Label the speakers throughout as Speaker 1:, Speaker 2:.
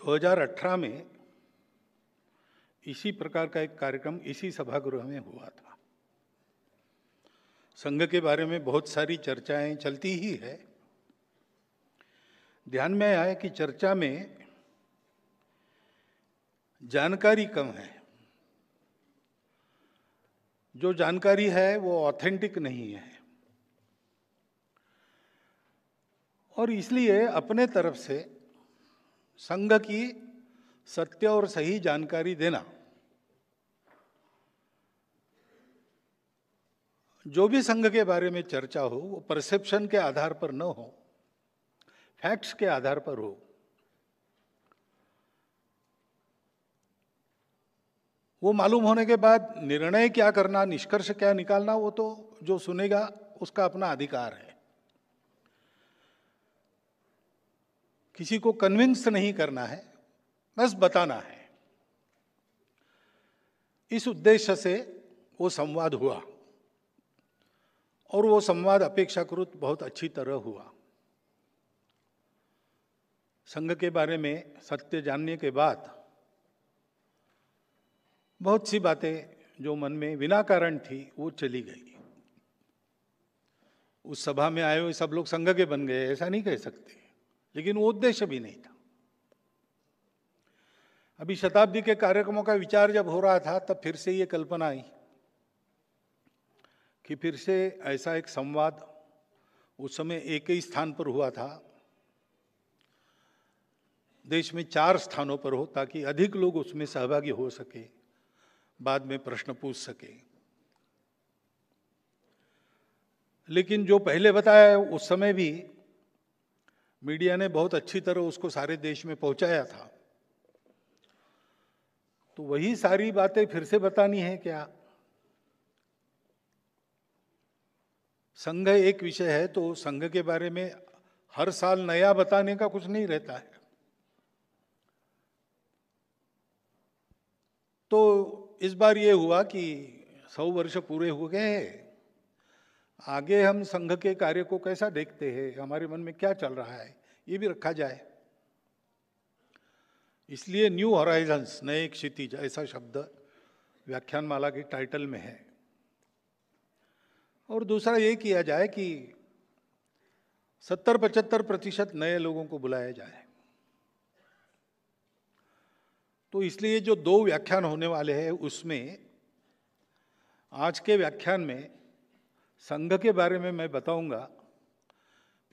Speaker 1: 2018 में इसी प्रकार का एक कार्यक्रम इसी सभागृह में हुआ था। संघ के बारे में बहुत सारी चर्चाएं चलती ही है। ध्यान में आया कि चर्चा में जानकारी कम है। जो जानकारी है वो ऑथेंटिक नहीं है, और इसलिए अपने तरफ से संघ की सत्य और सही जानकारी देना, जो भी संघ के बारे में चर्चा हो वो परसेप्शन के आधार पर न हो, फैक्ट्स के आधार पर हो। वो मालूम होने के बाद निर्णय क्या करना, निष्कर्ष क्या निकालना, वो तो जो सुनेगा उसका अपना अधिकार है। किसी को कन्विंस नहीं करना है, बस बताना है। इस उद्देश्य से वो संवाद हुआ, और वो संवाद अपेक्षाकृत बहुत अच्छी तरह हुआ। संघ के बारे में सत्य जानने के बाद बहुत सी बातें जो मन में बिना कारण थी वो चली गई। उस सभा में आए हुए सब लोग संघ के बन गए ऐसा नहीं कह सकते, लेकिन वो उद्देश्य भी नहीं था। अभी शताब्दी के कार्यक्रमों का विचार जब हो रहा था तब फिर से ये कल्पना आई कि फिर से ऐसा एक संवाद उस समय एक ही स्थान पर हुआ था, देश में 4 स्थानों पर हो, ताकि अधिक लोग उसमें सहभागी हो सके, बाद में प्रश्न पूछ सके। लेकिन जो पहले बताया उस समय भी मीडिया ने बहुत अच्छी तरह उसको सारे देश में पहुंचाया था, तो वही सारी बातें फिर से बतानी है क्या? संघ एक विषय है तो संघ के बारे में हर साल नया बताने का कुछ नहीं रहता है। तो इस बार ये हुआ कि 100 वर्ष पूरे हो गए हैं, आगे हम संघ के कार्य को कैसा देखते हैं, हमारे मन में क्या चल रहा है, ये भी रखा जाए। इसलिए न्यू हॉराइजन्स, नए क्षितिज, ऐसा शब्द व्याख्यानमाला के टाइटल में है। और दूसरा ये किया जाए कि 70-75% नए लोगों को बुलाया जाए। तो इसलिए जो 2 व्याख्यान होने वाले हैं उसमें आज के व्याख्यान में संघ के बारे में मैं बताऊंगा।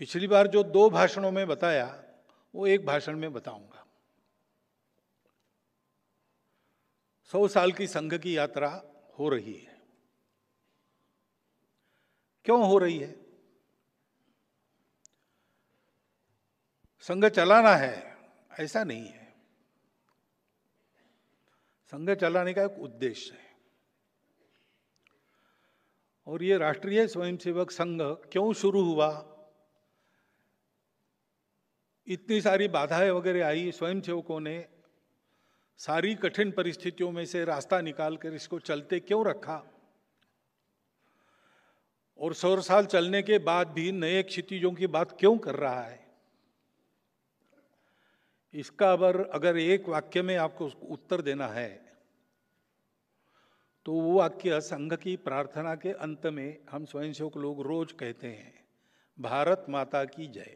Speaker 1: पिछली बार जो 2 भाषणों में बताया वो एक भाषण में बताऊंगा। 100 साल की संघ की यात्रा हो रही है। क्यों हो रही है? संघ चलाना है ऐसा नहीं है। संघ चलाने का एक उद्देश्य है। और ये राष्ट्रीय स्वयंसेवक संघ क्यों शुरू हुआ, इतनी सारी बाधाएं वगैरह आई, स्वयंसेवकों ने सारी कठिन परिस्थितियों में से रास्ता निकालकर इसको चलते क्यों रखा, और 100 साल चलने के बाद भी नए क्षितिजों की बात क्यों कर रहा है, इसका अगर एक वाक्य में आपको उत्तर देना है तो वो वाक्य संघ की प्रार्थना के अंत में हम स्वयंसेवक लोग रोज कहते हैं, भारत माता की जय।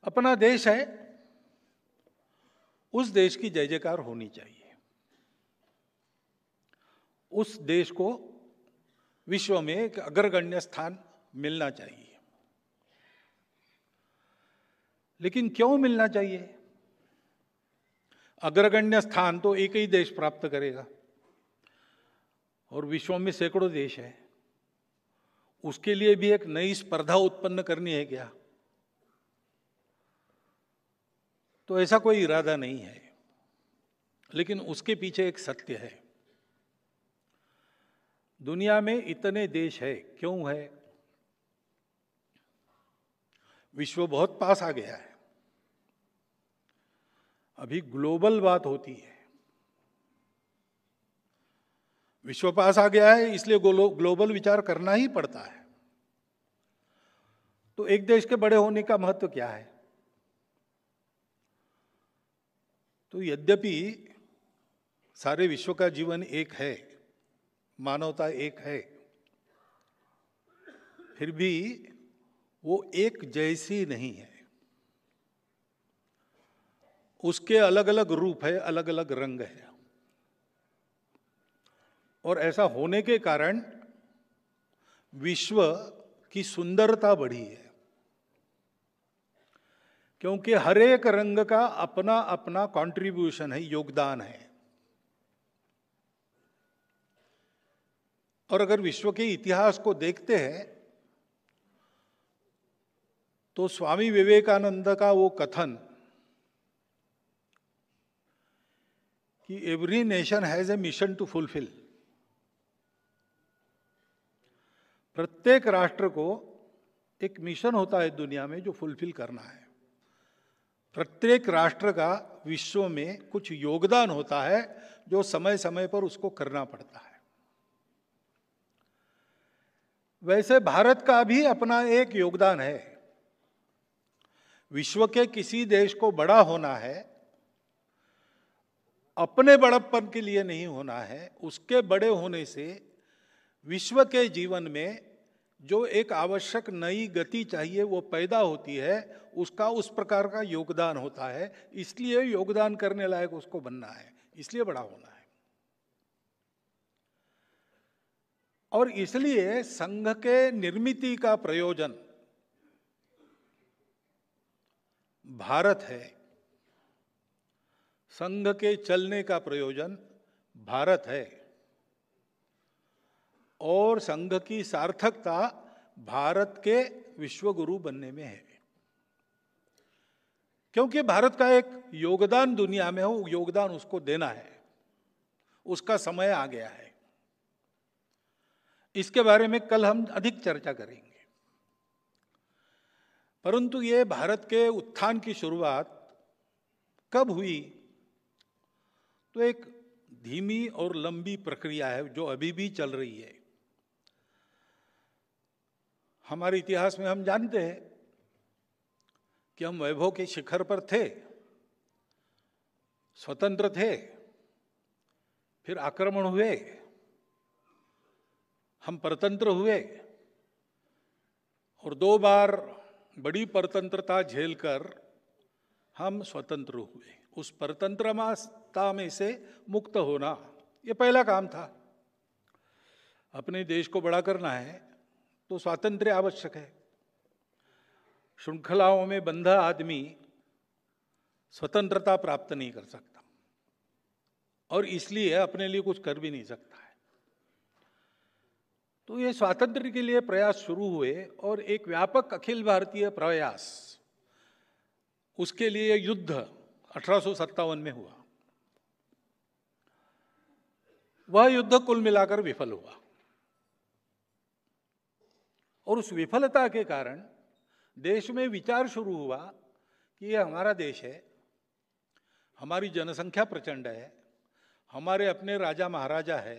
Speaker 1: अपना देश है, उस देश की जय जयकार होनी चाहिए। उस देश को विश्व में एक अग्रगण्य स्थान मिलना चाहिए। लेकिन क्यों मिलना चाहिए? अग्रगण्य स्थान तो एक ही देश प्राप्त करेगा, और विश्व में सैकड़ों देश है। उसके लिए भी एक नई स्पर्धा उत्पन्न करनी है क्या? तो ऐसा कोई इरादा नहीं है। लेकिन उसके पीछे एक सत्य है। दुनिया में इतने देश है, क्यों है? विश्व बहुत पास आ गया है। अभी ग्लोबल बात होती है। विश्व पास आ गया है, इसलिए ग्लोबल विचार करना ही पड़ता है। तो एक देश के बड़े होने का महत्व क्या है? तो यद्यपि सारे विश्व का जीवन एक है, मानवता एक है, फिर भी वो एक जैसी नहीं है। उसके अलग अलग रूप है, अलग अलग रंग है। और ऐसा होने के कारण विश्व की सुंदरता बढ़ी है, क्योंकि हर एक रंग का अपना अपना कंट्रीब्यूशन है, योगदान है। और अगर विश्व के इतिहास को देखते हैं तो स्वामी विवेकानंद का वो कथन कि every nation has a mission to fulfil, प्रत्येक राष्ट्र को एक मिशन होता है दुनिया में जो फुलफिल करना है। प्रत्येक राष्ट्र का विश्व में कुछ योगदान होता है जो समय समय पर उसको करना पड़ता है। वैसे भारत का भी अपना एक योगदान है। विश्व के किसी देश को बड़ा होना है, अपने बड़प्पन के लिए नहीं होना है, उसके बड़े होने से विश्व के जीवन में जो एक आवश्यक नई गति चाहिए वो पैदा होती है, उसका उस प्रकार का योगदान होता है। इसलिए योगदान करने लायक उसको बनना है, इसलिए बड़ा होना है। और इसलिए संघ के निर्मिति का प्रयोजन भारत है, संघ के चलने का प्रयोजन भारत है, और संघ की सार्थकता भारत के विश्वगुरु बनने में है। क्योंकि भारत का एक योगदान दुनिया में हो, योगदान उसको देना है, उसका समय आ गया है। इसके बारे में कल हम अधिक चर्चा करेंगे। परंतु ये भारत के उत्थान की शुरुआत कब हुई? तो एक धीमी और लंबी प्रक्रिया है जो अभी भी चल रही है। हमारे इतिहास में हम जानते हैं कि हम वैभव के शिखर पर थे, स्वतंत्र थे, फिर आक्रमण हुए, हम परतंत्र हुए, और 2 बार बड़ी परतंत्रता झेलकर हम स्वतंत्र हुए। उस परतंत्रता में से मुक्त होना ये पहला काम था। अपने देश को बड़ा करना है तो स्वातंत्र्य आवश्यक है। श्रृंखलाओं में बंधा आदमी स्वतंत्रता प्राप्त नहीं कर सकता, और इसलिए अपने लिए कुछ कर भी नहीं सकता है। तो ये स्वातंत्र्य के लिए प्रयास शुरू हुए, और एक व्यापक अखिल भारतीय प्रयास, उसके लिए युद्ध 1857 में हुआ। वह युद्ध कुल मिलाकर विफल हुआ, और उस विफलता के कारण देश में विचार शुरू हुआ कि यह हमारा देश है, हमारी जनसंख्या प्रचंड है, हमारे अपने राजा महाराजा है,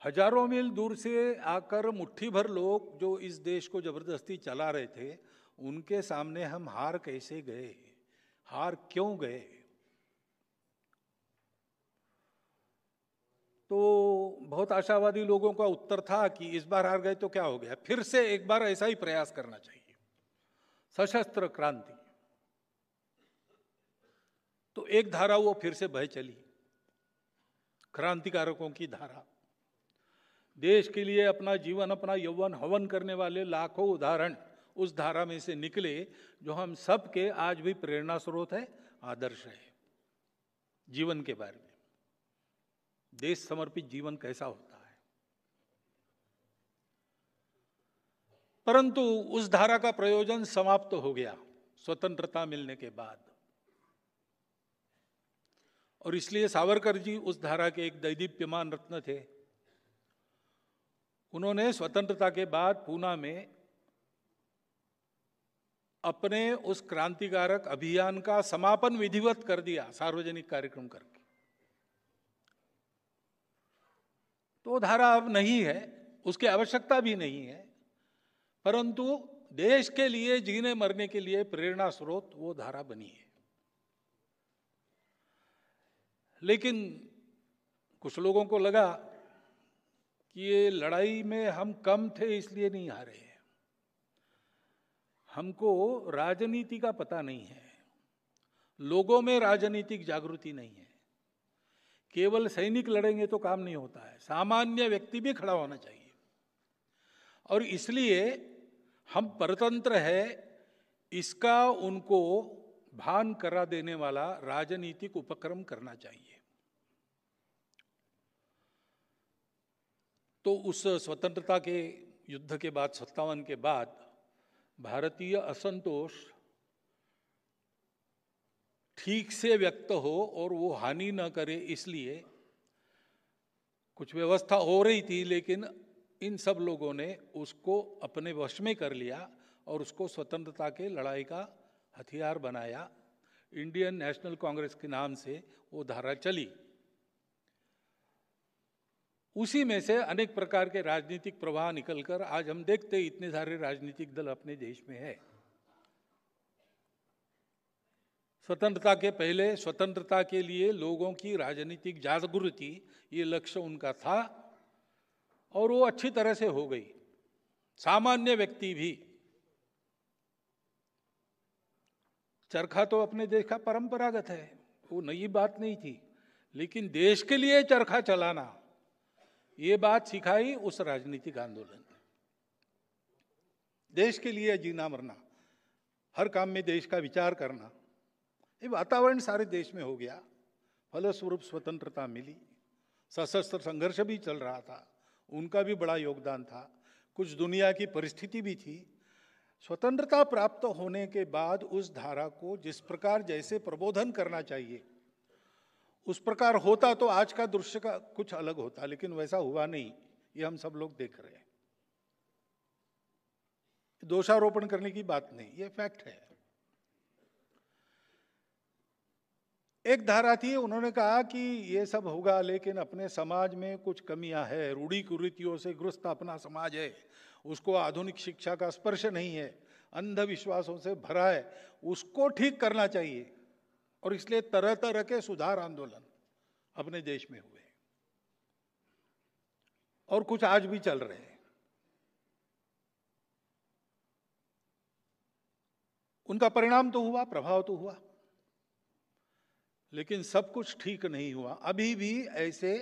Speaker 1: हजारों मील दूर से आकर मुट्ठी भर लोग जो इस देश को जबरदस्ती चला रहे थे, उनके सामने हम हार कैसे गए, हार क्यों गए? तो बहुत आशावादी लोगों का उत्तर था कि इस बार हार गए तो क्या हो गया, फिर से एक बार ऐसा ही प्रयास करना चाहिए, सशस्त्र क्रांति। तो एक धारा वो फिर से बह चली, क्रांतिकारकों की धारा। देश के लिए अपना जीवन, अपना यौवन हवन करने वाले लाखों उदाहरण उस धारा में से निकले, जो हम सब के आज भी प्रेरणा स्रोत है, आदर्श है जीवन के बारे में। देश समर्पित जीवन कैसा होता है। परंतु उस धारा का प्रयोजन समाप्त हो गया स्वतंत्रता मिलने के बाद, और इसलिए सावरकर जी उस धारा के एक दैदीप्यमान रत्न थे। उन्होंने स्वतंत्रता के बाद पूना में अपने उस क्रांतिकारक अभियान का समापन विधिवत कर दिया, सार्वजनिक कार्यक्रम करके। तो धारा अब नहीं है, उसकी आवश्यकता भी नहीं है, परंतु देश के लिए जीने मरने के लिए प्रेरणा स्रोत वो धारा बनी है। लेकिन कुछ लोगों को लगा कि ये लड़ाई में हम कम थे इसलिए नहीं हारे, हमको राजनीति का पता नहीं है, लोगों में राजनीतिक जागृति नहीं है। केवल सैनिक लड़ेंगे तो काम नहीं होता है, सामान्य व्यक्ति भी खड़ा होना चाहिए। और इसलिए हम परतंत्र है इसका उनको भान करा देने वाला राजनीतिक उपक्रम करना चाहिए। तो उस स्वतंत्रता के युद्ध के बाद 57 के बाद भारतीय असंतोष ठीक से व्यक्त हो और वो हानि न करे, इसलिए कुछ व्यवस्था हो रही थी, लेकिन इन सब लोगों ने उसको अपने वश में कर लिया और उसको स्वतंत्रता के लड़ाई का हथियार बनाया। इंडियन नेशनल कांग्रेस के नाम से वो धारा चली। उसी में से अनेक प्रकार के राजनीतिक प्रवाह निकलकर आज हम देखते हैं इतने सारे राजनीतिक दल अपने देश में है। स्वतंत्रता के पहले स्वतंत्रता के लिए लोगों की राजनीतिक जागृति, ये लक्ष्य उनका था और वो अच्छी तरह से हो गई। सामान्य व्यक्ति भी, चरखा तो अपने देश का परंपरागत है, वो नई बात नहीं थी, लेकिन देश के लिए चरखा चलाना ये बात सिखाई उस राजनीतिक आंदोलन ने। देश के लिए जीना मरना, हर काम में देश का विचार करना, ये वातावरण सारे देश में हो गया। फलस्वरूप स्वतंत्रता मिली। सशस्त्र संघर्ष भी चल रहा था, उनका भी बड़ा योगदान था। कुछ दुनिया की परिस्थिति भी थी। स्वतंत्रता प्राप्त होने के बाद उस धारा को जिस प्रकार जैसे प्रबोधन करना चाहिए उस प्रकार होता तो आज का दृश्य का कुछ अलग होता, लेकिन वैसा हुआ नहीं, ये हम सब लोग देख रहे हैं। दोषारोपण करने की बात नहीं, ये फैक्ट है। एक धारा थी, उन्होंने कहा कि ये सब होगा लेकिन अपने समाज में कुछ कमियां है, रूढ़ी कुरीतियों से ग्रस्त अपना समाज है, उसको आधुनिक शिक्षा का स्पर्श नहीं है, अंधविश्वासों से भरा है, उसको ठीक करना चाहिए। और इसलिए तरह तरह के सुधार आंदोलन अपने देश में हुए और कुछ आज भी चल रहे हैं। उनका परिणाम तो हुआ, प्रभाव तो हुआ, लेकिन सब कुछ ठीक नहीं हुआ। अभी भी ऐसे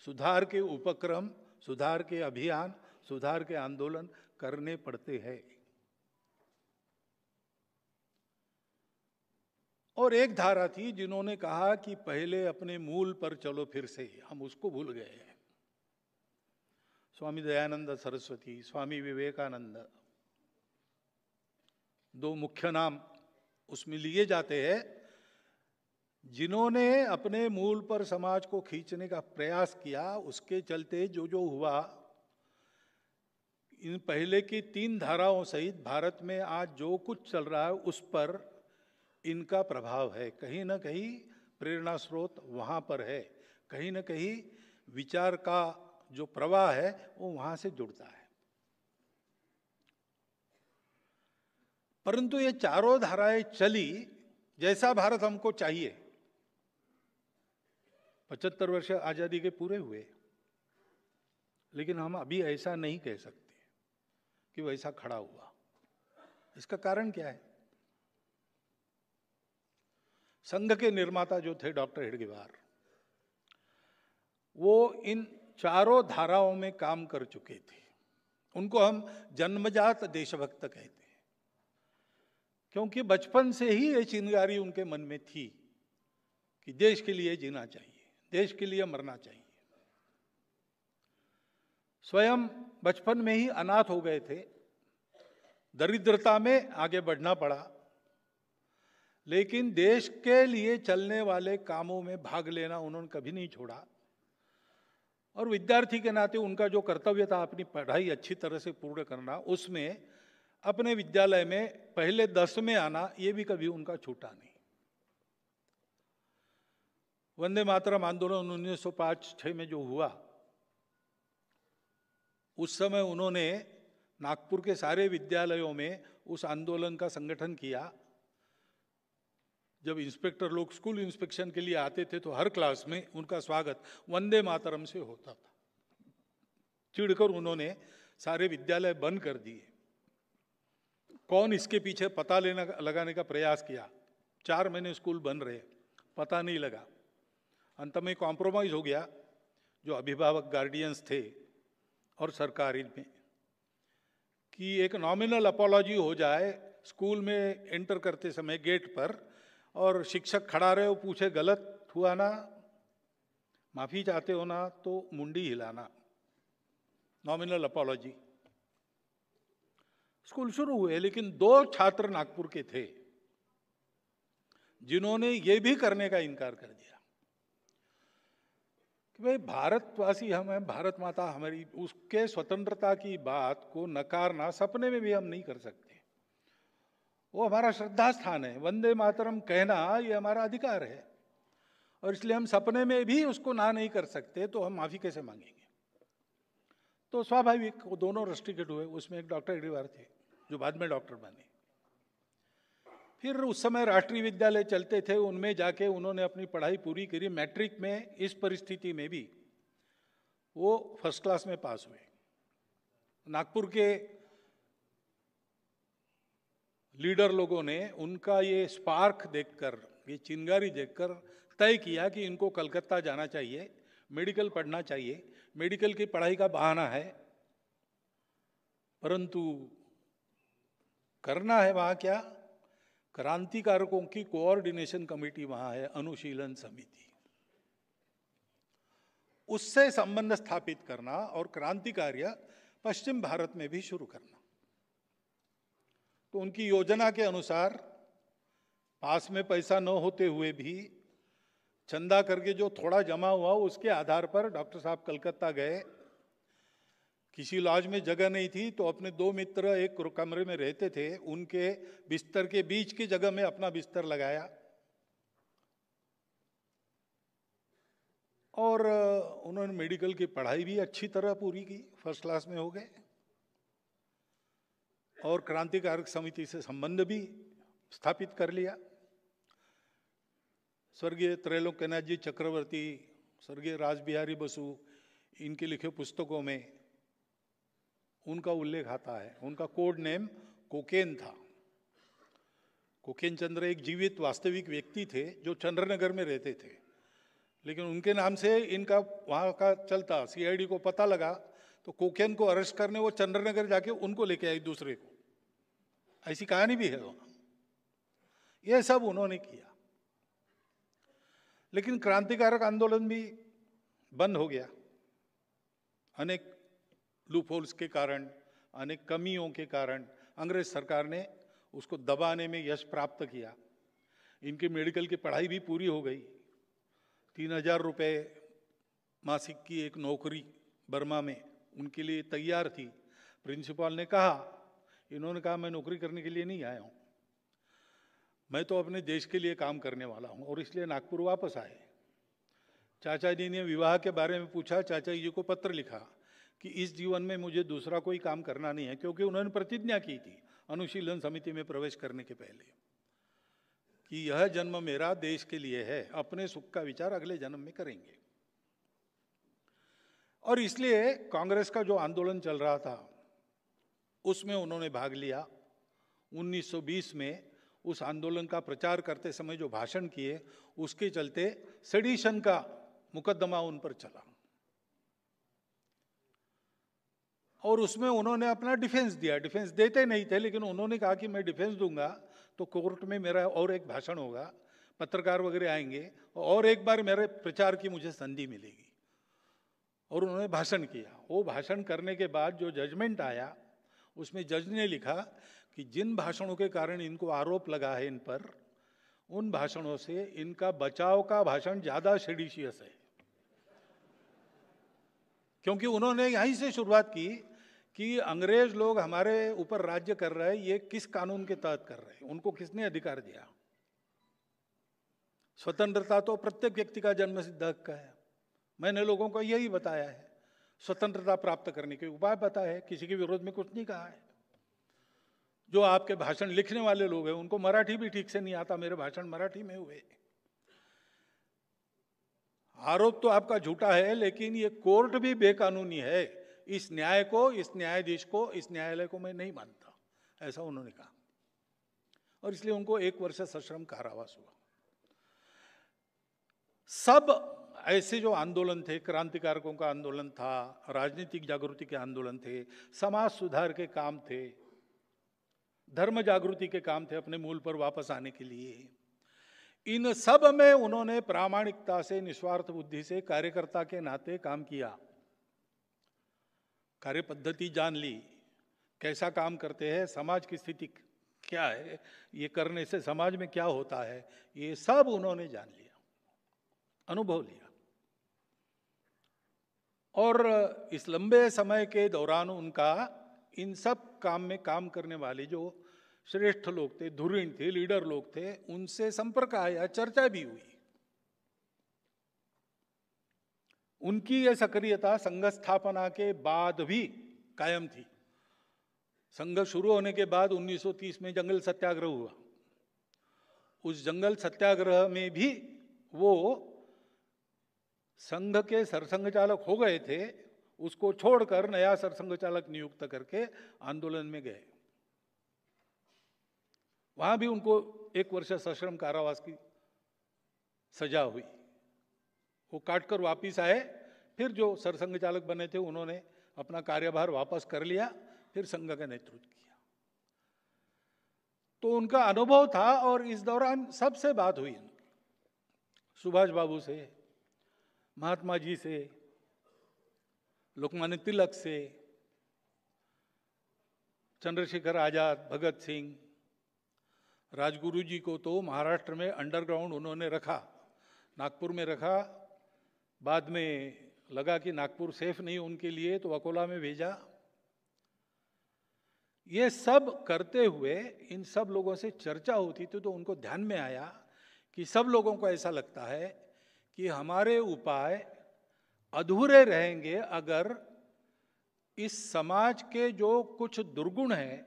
Speaker 1: सुधार के उपक्रम, सुधार के अभियान, सुधार के आंदोलन करने पड़ते हैं। और एक धारा थी जिन्होंने कहा कि पहले अपने मूल पर चलो फिर से, हम उसको भूल गए हैं। स्वामी दयानंद सरस्वती, स्वामी विवेकानंद, दो मुख्य नाम उसमें लिए जाते हैं, जिन्होंने अपने मूल पर समाज को खींचने का प्रयास किया। उसके चलते जो जो हुआ, इन पहले की 3 धाराओं सहित भारत में आज जो कुछ चल रहा है उस पर इनका प्रभाव है। कहीं ना कहीं प्रेरणा स्रोत वहां पर है, कहीं ना कहीं विचार का जो प्रवाह है वो वहां से जुड़ता है। परंतु ये चारों धाराएं चली जैसा भारत हमको चाहिए। 75 वर्ष आजादी के पूरे हुए, लेकिन हम अभी ऐसा नहीं कह सकते कि वैसा खड़ा हुआ। इसका कारण क्या है? संघ के निर्माता जो थे डॉक्टर हेडगेवार, वो इन चारों धाराओं में काम कर चुके थे। उनको हम जन्मजात देशभक्त कहते हैं, क्योंकि बचपन से ही ये चिंगारी उनके मन में थी कि देश के लिए जीना चाहिए, देश के लिए मरना चाहिए। स्वयं बचपन में ही अनाथ हो गए थे, दरिद्रता में आगे बढ़ना पड़ा, लेकिन देश के लिए चलने वाले कामों में भाग लेना उन्होंने कभी नहीं छोड़ा। और विद्यार्थी के नाते उनका जो कर्तव्य था अपनी पढ़ाई अच्छी तरह से पूर्ण करना, उसमें अपने विद्यालय में पहले 10 में आना, ये भी कभी उनका छूटा नहीं। वंदे मातरम आंदोलन 1905-6 में जो हुआ, उस समय उन्होंने नागपुर के सारे विद्यालयों में उस आंदोलन का संगठन किया। जब इंस्पेक्टर लोग स्कूल इंस्पेक्शन के लिए आते थे तो हर क्लास में उनका स्वागत वंदे मातरम से होता था। चिढ़कर उन्होंने सारे विद्यालय बंद कर दिए। कौन इसके पीछे पता लगाने का प्रयास किया। 4 महीने स्कूल बंद रहे, पता नहीं लगा। अंत में कॉम्प्रोमाइज हो गया जो अभिभावक गार्डियंस थे और सरकार इनमें, कि एक नॉमिनल अपॉलॉजी हो जाए स्कूल में एंटर करते समय गेट पर, और शिक्षक खड़ा रहे, वो पूछे गलत हुआ ना, माफी चाहते हो ना, तो मुंडी हिलाना, नॉमिनल अपॉलॉजी। स्कूल शुरू हुए, लेकिन 2 छात्र नागपुर के थे जिन्होंने ये भी करने का इनकार कर दिया कि भाई भारतवासी हम हैं, भारत माता हमारी, उसके स्वतंत्रता की बात को नकारना सपने में भी हम नहीं कर सकते। वो हमारा श्रद्धा स्थान है, वंदे मातरम कहना ये हमारा अधिकार है, और इसलिए हम सपने में भी उसको ना नहीं कर सकते, तो हम माफी कैसे मांगेंगे। तो स्वाभाविक वो दोनों रस्टिकेट हुए। उसमें एक डॉक्टर एडीवार थे जो बाद में डॉक्टर बने। फिर उस समय राष्ट्रीय विद्यालय चलते थे, उनमें जाके उन्होंने अपनी पढ़ाई पूरी करी। मैट्रिक में इस परिस्थिति में भी वो फर्स्ट क्लास में पास हुए। नागपुर के लीडर लोगों ने उनका ये स्पार्क देखकर, ये चिंगारी देखकर तय किया कि इनको कलकत्ता जाना चाहिए, मेडिकल पढ़ना चाहिए। मेडिकल की पढ़ाई का बहाना है, परंतु करना है वहां क्या, क्रांतिकारकों की कोऑर्डिनेशन कमेटी वहां है, अनुशीलन समिति, उससे संबंध स्थापित करना और क्रांति कार्य पश्चिम भारत में भी शुरू करना। तो उनकी योजना के अनुसार पास में पैसा न होते हुए भी चंदा करके जो थोड़ा जमा हुआ उसके आधार पर डॉक्टर साहब कलकत्ता गए। किसी लॉज में जगह नहीं थी तो अपने 2 मित्र एक कमरे में रहते थे, उनके बिस्तर के बीच की जगह में अपना बिस्तर लगाया और उन्होंने मेडिकल की पढ़ाई भी अच्छी तरह पूरी की, फर्स्ट क्लास में हो गए, और क्रांतिकारक समिति से संबंध भी स्थापित कर लिया। स्वर्गीय त्रैलोक्यनाथ जी चक्रवर्ती, स्वर्गीय रासबिहारी बसु, इनके लिखे पुस्तकों में उनका उल्लेख आता है। उनका कोड नेम कोकेन था। कोकेन चंद्र एक जीवित वास्तविक व्यक्ति थे जो चंद्रनगर में रहते थे, लेकिन उनके नाम से इनका वहाँ का चलता। सीआईडी को पता लगा तो कोकेन को अरेस्ट करने वो चंद्रनगर जाके उनको लेके आई दूसरे को। ऐसी कहानी भी है वहाँ। ये सब उन्होंने किया, लेकिन क्रांतिकारक आंदोलन भी बंद हो गया। अनेक लूपहोल्स के कारण, अनेक कमियों के कारण अंग्रेज सरकार ने उसको दबाने में यश प्राप्त किया। इनकी मेडिकल की पढ़ाई भी पूरी हो गई। 3000 रुपये मासिक की एक नौकरी बर्मा में उनके लिए तैयार थी। प्रिंसिपल ने कहा, इन्होंने कहा मैं नौकरी करने के लिए नहीं आया हूँ, मैं तो अपने देश के लिए काम करने वाला हूँ, और इसलिए नागपुर वापस आए। चाचा जी ने विवाह के बारे में पूछा, चाचा जी को पत्र लिखा कि इस जीवन में मुझे दूसरा कोई काम करना नहीं है, क्योंकि उन्होंने प्रतिज्ञा की थी अनुशीलन समिति में प्रवेश करने के पहले कि यह जन्म मेरा देश के लिए है, अपने सुख का विचार अगले जन्म में करेंगे। और इसलिए कांग्रेस का जो आंदोलन चल रहा था उसमें उन्होंने भाग लिया। 1920 में उस आंदोलन का प्रचार करते समय जो भाषण किए, उसके चलते सेडिशन का मुकदमा उन पर चला, और उसमें उन्होंने अपना डिफेंस दिया। डिफेंस देते नहीं थे, लेकिन उन्होंने कहा कि मैं डिफेंस दूंगा तो कोर्ट में मेरा और एक भाषण होगा, पत्रकार वगैरह आएंगे, और एक बार मेरे प्रचार की मुझे संधि मिलेगी। और उन्होंने भाषण किया। वो भाषण करने के बाद जो जजमेंट आया, उसमें जज ने लिखा कि जिन भाषणों के कारण इनको आरोप लगा है इन पर, उन भाषणों से इनका बचाव का भाषण ज्यादा सेडिशियस है। क्योंकि उन्होंने यहीं से शुरुआत की कि अंग्रेज लोग हमारे ऊपर राज्य कर रहे हैं, ये किस कानून के तहत कर रहे हैं, उनको किसने अधिकार दिया। स्वतंत्रता तो प्रत्येक व्यक्ति का जन्मसिद्ध हक है। मैंने लोगों को यही बताया है, स्वतंत्रता प्राप्त करने के उपाय बताए हैं, किसी के विरोध में कुछ नहीं कहा है। जो आपके भाषण लिखने वाले लोग हैं उनको मराठी भी ठीक से नहीं आता, मेरे भाषण मराठी में हुए। आरोप तो आपका झूठा है, लेकिन ये कोर्ट भी बेकानूनी है। इस न्याय को, इस न्यायाधीश को, इस न्यायालय को मैं नहीं मानता, ऐसा उन्होंने कहा। और इसलिए उनको 1 वर्ष सश्रम कारावास हुआ। सब ऐसे जो आंदोलन थे, क्रांतिकारकों का आंदोलन था, राजनीतिक जागृति के आंदोलन थे, समाज सुधार के काम थे, धर्म जागृति के काम थे, अपने मूल पर वापस आने के लिए, इन सब में उन्होंने प्रामाणिकता से, निस्वार्थ बुद्धि से, कार्यकर्ता के नाते काम किया। कार्य पद्धति जान ली, कैसा काम करते हैं, समाज की स्थिति क्या है, ये करने से समाज में क्या होता है, ये सब उन्होंने जान लिया, अनुभव लिया। और इस लंबे समय के दौरान उनका इन सब काम में काम करने वाले जो श्रेष्ठ लोग थे, धुरीण थे, लीडर लोग थे, उनसे संपर्क आया, चर्चा भी हुई। उनकी यह सक्रियता संघ स्थापना के बाद भी कायम थी। संघ शुरू होने के बाद 1930 में जंगल सत्याग्रह हुआ। उस जंगल सत्याग्रह में भी वो संघ के सरसंघ चालक हो गए थे, उसको छोड़कर नया सरसंघ चालक नियुक्त करके आंदोलन में गए। वहां भी उनको 1 वर्ष सश्रम कारावास की सजा हुई। वो काटकर वापिस आए, फिर जो सरसंघ चालक बने थे उन्होंने अपना कार्यभार वापस कर लिया, फिर संघ का नेतृत्व किया। तो उनका अनुभव था। और इस दौरान सबसे बात हुई, सुभाष बाबू से, महात्मा जी से, लोकमान्य तिलक से, चंद्रशेखर आजाद, भगत सिंह, राजगुरु जी को तो महाराष्ट्र में अंडरग्राउंड उन्होंने रखा, नागपुर में रखा। बाद में लगा कि नागपुर सेफ नहीं उनके लिए, तो अकोला में भेजा। ये सब करते हुए इन सब लोगों से चर्चा होती थी, तो उनको ध्यान में आया कि सब लोगों को ऐसा लगता है कि हमारे उपाय अधूरे रहेंगे अगर इस समाज के जो कुछ दुर्गुण हैं,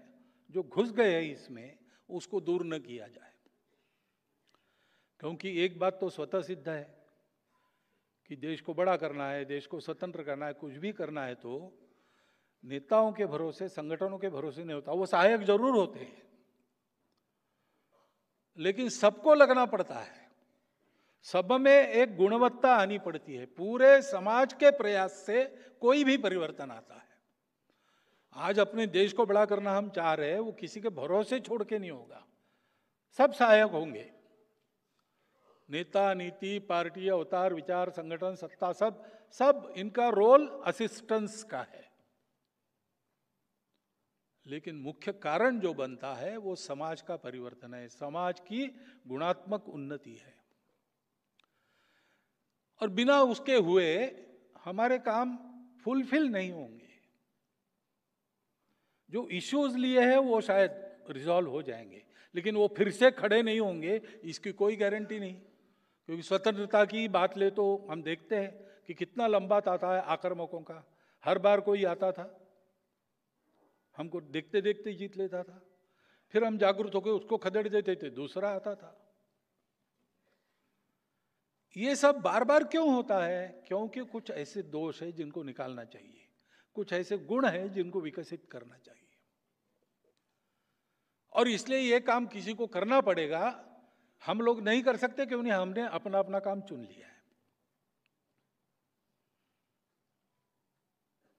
Speaker 1: जो घुस गए हैं इसमें, उसको दूर न किया जाए। क्योंकि एक बात तो स्वतः सिद्ध है कि देश को बड़ा करना है, देश को स्वतंत्र करना है, कुछ भी करना है, तो नेताओं के भरोसे, संगठनों के भरोसे नहीं होता। वो सहायक जरूर होते हैं, लेकिन सबको लगना पड़ता है, सब में एक गुणवत्ता आनी पड़ती है। पूरे समाज के प्रयास से कोई भी परिवर्तन आता है। आज अपने देश को बड़ा करना हम चाह रहे हैं, वो किसी के भरोसे छोड़ के नहीं होगा, सब सहायक होंगे। नेता, नीति, पार्टी, अवतार, विचार, संगठन, सत्ता, सब इनका रोल असिस्टेंस का है। लेकिन मुख्य कारण जो बनता है वो समाज का परिवर्तन है, समाज की गुणात्मक उन्नति है। और बिना उसके हुए हमारे काम फुलफिल नहीं होंगे। जो इश्यूज लिए हैं वो शायद रिजॉल्व हो जाएंगे, लेकिन वो फिर से खड़े नहीं होंगे, इसकी कोई गारंटी नहीं। क्योंकि स्वतंत्रता की बात ले तो हम देखते हैं कि कितना लंबा ताता है आक्रामकों का। हर बार कोई आता था, हमको देखते देखते जीत लेता था, फिर हम जागरूक होकर उसको खदेड़ देते थे, दूसरा आता था। ये सब बार बार क्यों होता है? क्योंकि कुछ ऐसे दोष है जिनको निकालना चाहिए, कुछ ऐसे गुण है जिनको विकसित करना चाहिए। और इसलिए ये काम किसी को करना पड़ेगा। हम लोग नहीं कर सकते क्यों नहीं, हमने अपना अपना काम चुन लिया है।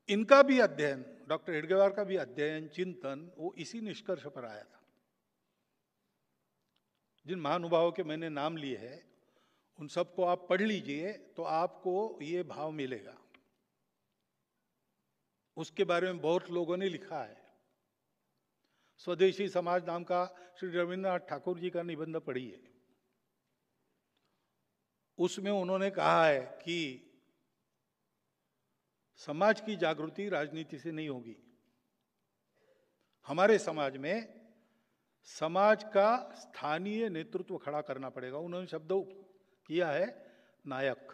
Speaker 1: इनका भी अध्ययन, डॉक्टर हेडगेवार का भी अध्ययन, चिंतन, वो इसी निष्कर्ष पर आया था। जिन महानुभावों के मैंने नाम लिए हैं उन सबको आप पढ़ लीजिए तो आपको ये भाव मिलेगा। उसके बारे में बहुत लोगों ने लिखा है। स्वदेशी समाज नाम का श्री रविन्द्रनाथ ठाकुर जी का निबंध पढ़िए। उसमें उन्होंने कहा है कि समाज की जागृति राजनीति से नहीं होगी। हमारे समाज में समाज का स्थानीय नेतृत्व खड़ा करना पड़ेगा। उन्होंने शब्द किया है नायक,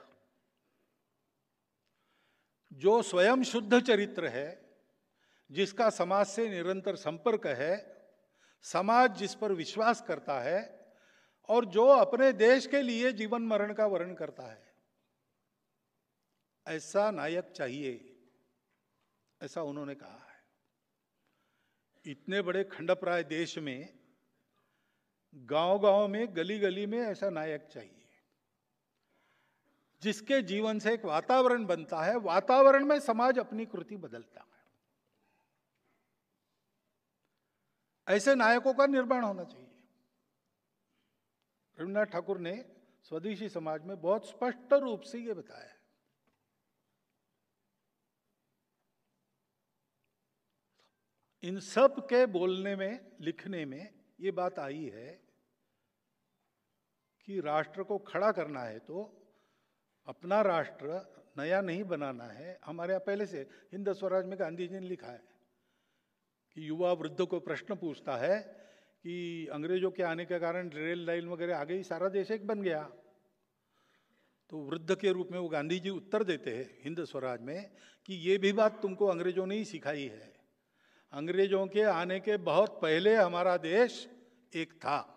Speaker 1: जो स्वयं शुद्ध चरित्र है, जिसका समाज से निरंतर संपर्क है, समाज जिस पर विश्वास करता है और जो अपने देश के लिए जीवन मरण का वर्ण करता है, ऐसा नायक चाहिए, ऐसा उन्होंने कहा है। इतने बड़े खंडप्राय देश में, गांव-गांव में, गली-गली में ऐसा नायक चाहिए, जिसके जीवन से एक वातावरण बनता है, वातावरण में समाज अपनी कृति बदलता है। ऐसे नायकों का निर्माण होना चाहिए। रविन्द्रनाथ ठाकुर ने स्वदेशी समाज में बहुत स्पष्ट रूप से यह बताया है। इन सब के बोलने में, लिखने में ये बात आई है कि राष्ट्र को खड़ा करना है तो अपना राष्ट्र नया नहीं बनाना है। हमारे यहाँ पहले से हिंद स्वराज में गांधी जी ने लिखा है कि युवा वृद्ध को प्रश्न पूछता है कि अंग्रेजों के आने के कारण रेल लाइन वगैरह आ गई, सारा देश एक बन गया। तो वृद्ध के रूप में वो गांधी जी उत्तर देते हैं हिंद स्वराज में कि ये भी बात तुमको अंग्रेजों ने ही सिखाई है। अंग्रेजों के आने के बहुत पहले हमारा देश एक था।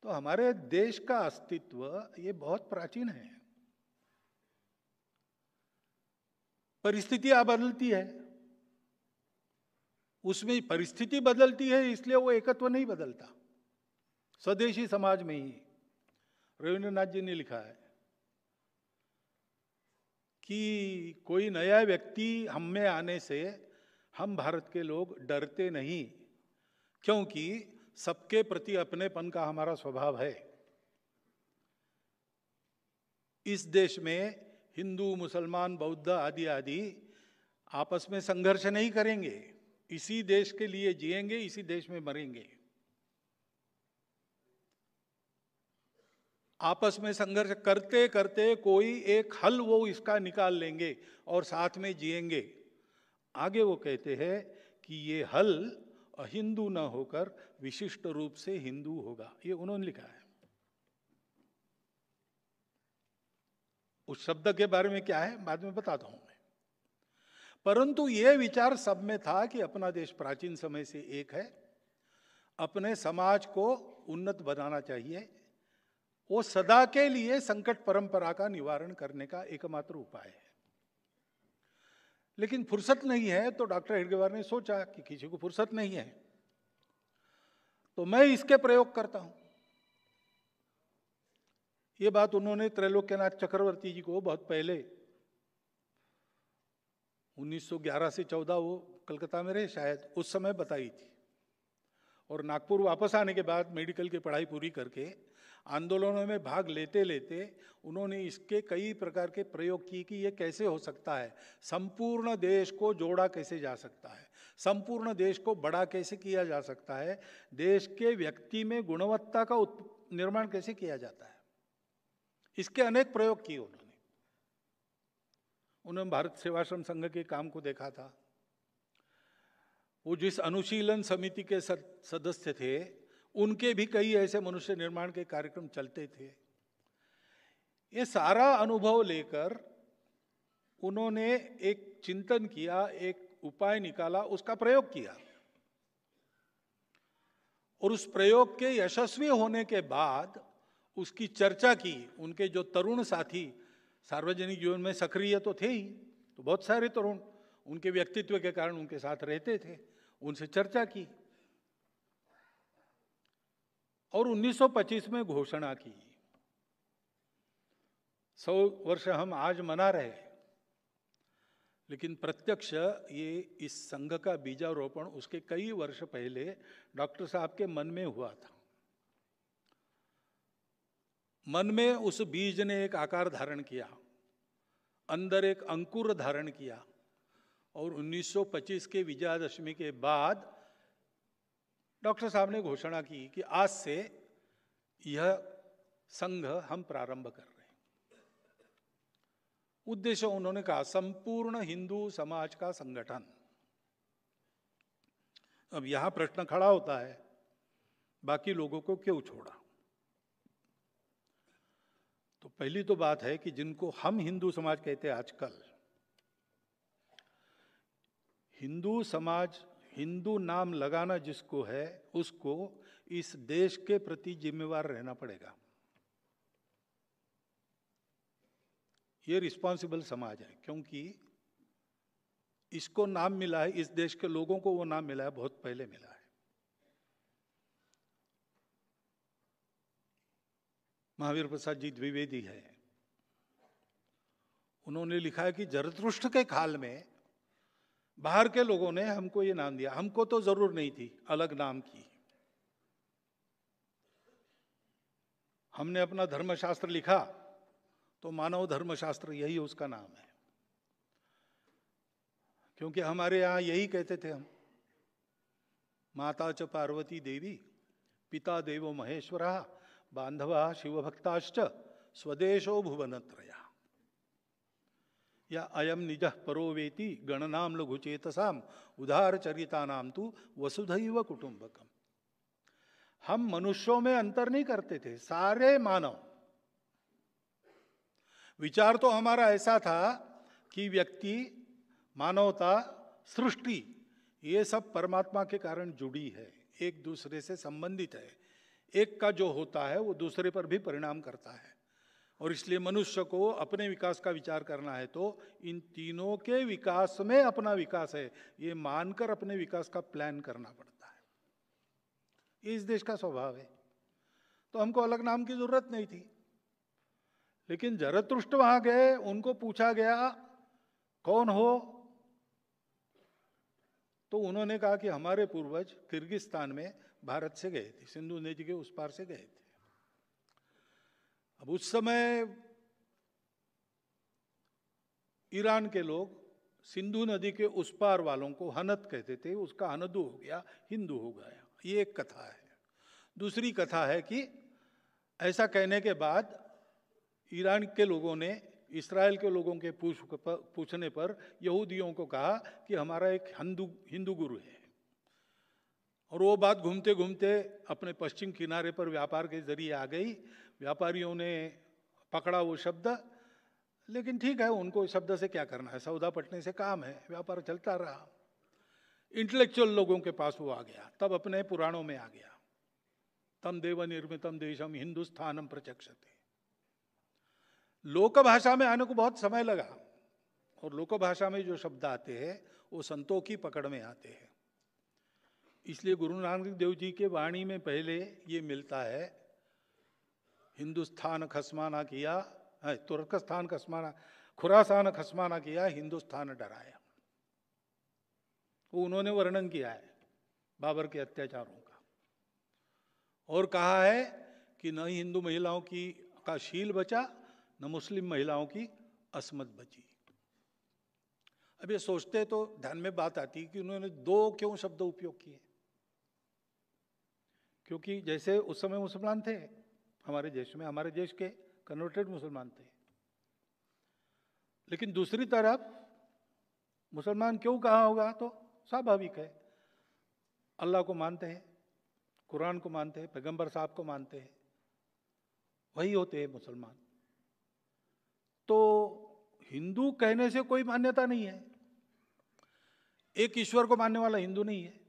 Speaker 1: तो हमारे देश का अस्तित्व ये बहुत प्राचीन है। परिस्थितियां बदलती है, उसमें परिस्थिति बदलती है, इसलिए वो एकत्व नहीं बदलता। स्वदेशी समाज में ही रविन्द्रनाथ जी ने लिखा है कि कोई नया व्यक्ति हम में आने से हम भारत के लोग डरते नहीं, क्योंकि सबके प्रति अपनेपन का हमारा स्वभाव है। इस देश में हिंदू, मुसलमान, बौद्ध आदि आदि आपस में संघर्ष नहीं करेंगे, इसी देश के लिए जिएंगे, इसी देश में मरेंगे। आपस में संघर्ष करते करते कोई एक हल वो इसका निकाल लेंगे और साथ में जिएंगे। आगे वो कहते हैं कि ये हल अहिंदू न होकर विशिष्ट रूप से हिंदू होगा। ये उन्होंने लिखा है। उस शब्द के बारे में क्या है बाद में बताता हूं मैं, परंतु ये विचार सब में था कि अपना देश प्राचीन समय से एक है, अपने समाज को उन्नत बनाना चाहिए। वो सदा के लिए संकट परंपरा का निवारण करने का एकमात्र उपाय है। लेकिन फुर्सत नहीं है, तो डॉक्टर हेडगेवार ने सोचा कि किसी को फुर्सत नहीं है तो मैं इसके प्रयोग करता हूं। ये बात उन्होंने त्रैलोक्यनाथ चक्रवर्ती जी को बहुत पहले 1911 से 14 वो कलकत्ता में रहे शायद, उस समय बताई थी। और नागपुर वापस आने के बाद मेडिकल की पढ़ाई पूरी करके आंदोलनों में भाग लेते लेते उन्होंने इसके कई प्रकार के प्रयोग किए कि ये कैसे हो सकता है, संपूर्ण देश को जोड़ा कैसे जा सकता है, संपूर्ण देश को बड़ा कैसे किया जा सकता है, देश के व्यक्ति में गुणवत्ता का निर्माण कैसे किया जाता है। इसके अनेक प्रयोग किए उन्होंने भारत सेवाश्रम संघ के काम को देखा था। वो जिस अनुशीलन समिति के सदस्य थे उनके भी कई ऐसे मनुष्य निर्माण के कार्यक्रम चलते थे। ये सारा अनुभव लेकर उन्होंने एक चिंतन किया, एक उपाय निकाला, उसका प्रयोग किया। और उस प्रयोग के यशस्वी होने के बाद उसकी चर्चा की। उनके जो तरुण साथी सार्वजनिक जीवन में सक्रिय तो थे ही, तो बहुत सारे तरुण उनके व्यक्तित्व के कारण उनके साथ रहते थे, उनसे चर्चा की और 1925 में घोषणा की। 100 वर्ष हम आज मना रहे, लेकिन प्रत्यक्ष ये इस संघ का बीजारोपण उसके कई वर्ष पहले डॉक्टर साहब के मन में हुआ था। मन में उस बीज ने एक आकार धारण किया, अंदर एक अंकुर धारण किया और 1925 के विजयादशमी के बाद डॉक्टर साहब ने घोषणा की कि आज से यह संघ हम प्रारंभ कर रहे हैं। उद्देश्य उन्होंने कहा संपूर्ण हिंदू समाज का संगठन। अब यहां प्रश्न खड़ा होता है, बाकी लोगों को क्यों छोड़ा? तो पहली तो बात है कि जिनको हम हिंदू समाज कहते हैं आजकल, हिंदू समाज, हिंदू नाम लगाना जिसको है उसको इस देश के प्रति जिम्मेवार रहना पड़ेगा। ये रिस्पॉन्सिबल समाज है, क्योंकि इसको नाम मिला है, इस देश के लोगों को वो नाम मिला है, बहुत पहले मिला है। महावीर प्रसाद जी द्विवेदी है, उन्होंने लिखा है कि जरतुष्ट्र के काल में बाहर के लोगों ने हमको ये नाम दिया, हमको तो जरूर नहीं थी अलग नाम की। हमने अपना धर्मशास्त्र लिखा तो मानव धर्मशास्त्र यही उसका नाम है, क्योंकि हमारे यहां यही कहते थे हम, माता च पार्वती देवी, पिता देवो महेश्वरा, बांधवा शिवभक्ताश्च, स्वदेशो भुवनत्रया, या अयम निजः परो वेति गणनाम लघुचेतसाम उदार चरिता नाम तु वसुधैव कुटुंबकम। हम मनुष्यों में अंतर नहीं करते थे, सारे मानव। विचार तो हमारा ऐसा था कि व्यक्ति, मानवता, सृष्टि, ये सब परमात्मा के कारण जुड़ी है, एक दूसरे से संबंधित है। एक का जो होता है वो दूसरे पर भी परिणाम करता है, और इसलिए मनुष्य को अपने विकास का विचार करना है तो इन तीनों के विकास में अपना विकास है, ये मानकर अपने विकास का प्लान करना पड़ता है। ये इस देश का स्वभाव है। तो हमको अलग नाम की जरूरत नहीं थी। लेकिन जरतुष्ट्र वहां गए, उनको पूछा गया कौन हो, तो उन्होंने कहा कि हमारे पूर्वज किर्गिस्तान में भारत से गए थे, सिंधु नदी के उस पार से गए थे। अब उस समय ईरान के लोग सिंधु नदी के उस पार वालों को हनत कहते थे, उसका हनदू हो गया, हिंदू हो गया। ये एक कथा है। दूसरी कथा है कि ऐसा कहने के बाद ईरान के लोगों ने इस्राएल के लोगों के पूछने पर यहूदियों को कहा कि हमारा एक हिंदू गुरु है, और वो बात घूमते घूमते अपने पश्चिम किनारे पर व्यापार के जरिए आ गई। व्यापारियों ने पकड़ा वो शब्द, लेकिन ठीक है, उनको इस शब्द से क्या करना है, सौदा पटने से काम है, व्यापार चलता रहा। इंटेलेक्चुअल लोगों के पास वो आ गया, तब अपने पुराणों में आ गया, तम देव निर्मितम देशम हिंदुस्थानम प्रचक्षते। लोक भाषा में आने को बहुत समय लगा, और लोक भाषा में जो शब्द आते हैं वो संतों की पकड़ में आते हैं। इसलिए गुरु नानक देव जी के वाणी में पहले ये मिलता है, हिंदुस्तान खसमाना किया, तुर्कस्तान खसमाना, खुरासान खसमाना किया, हिंदुस्तान डराया। वो उन्होंने वर्णन किया है बाबर के अत्याचारों का, और कहा है कि न हिंदू महिलाओं का शील बचा, न मुस्लिम महिलाओं की असमत बची। अब ये सोचते तो ध्यान में बात आती कि उन्होंने दो क्यों शब्द उपयोग किए, क्योंकि जैसे उस समय मुसलमान थे हमारे देश में, हमारे देश के कन्वर्टेड मुसलमान थे, लेकिन दूसरी तरफ मुसलमान क्यों कहा होगा, तो स्वाभाविक है, अल्लाह को मानते हैं, कुरान को मानते हैं, पैगंबर साहब को मानते हैं, वही होते हैं मुसलमान। तो हिंदू कहने से कोई मान्यता नहीं है, एक ईश्वर को मानने वाला हिंदू नहीं है।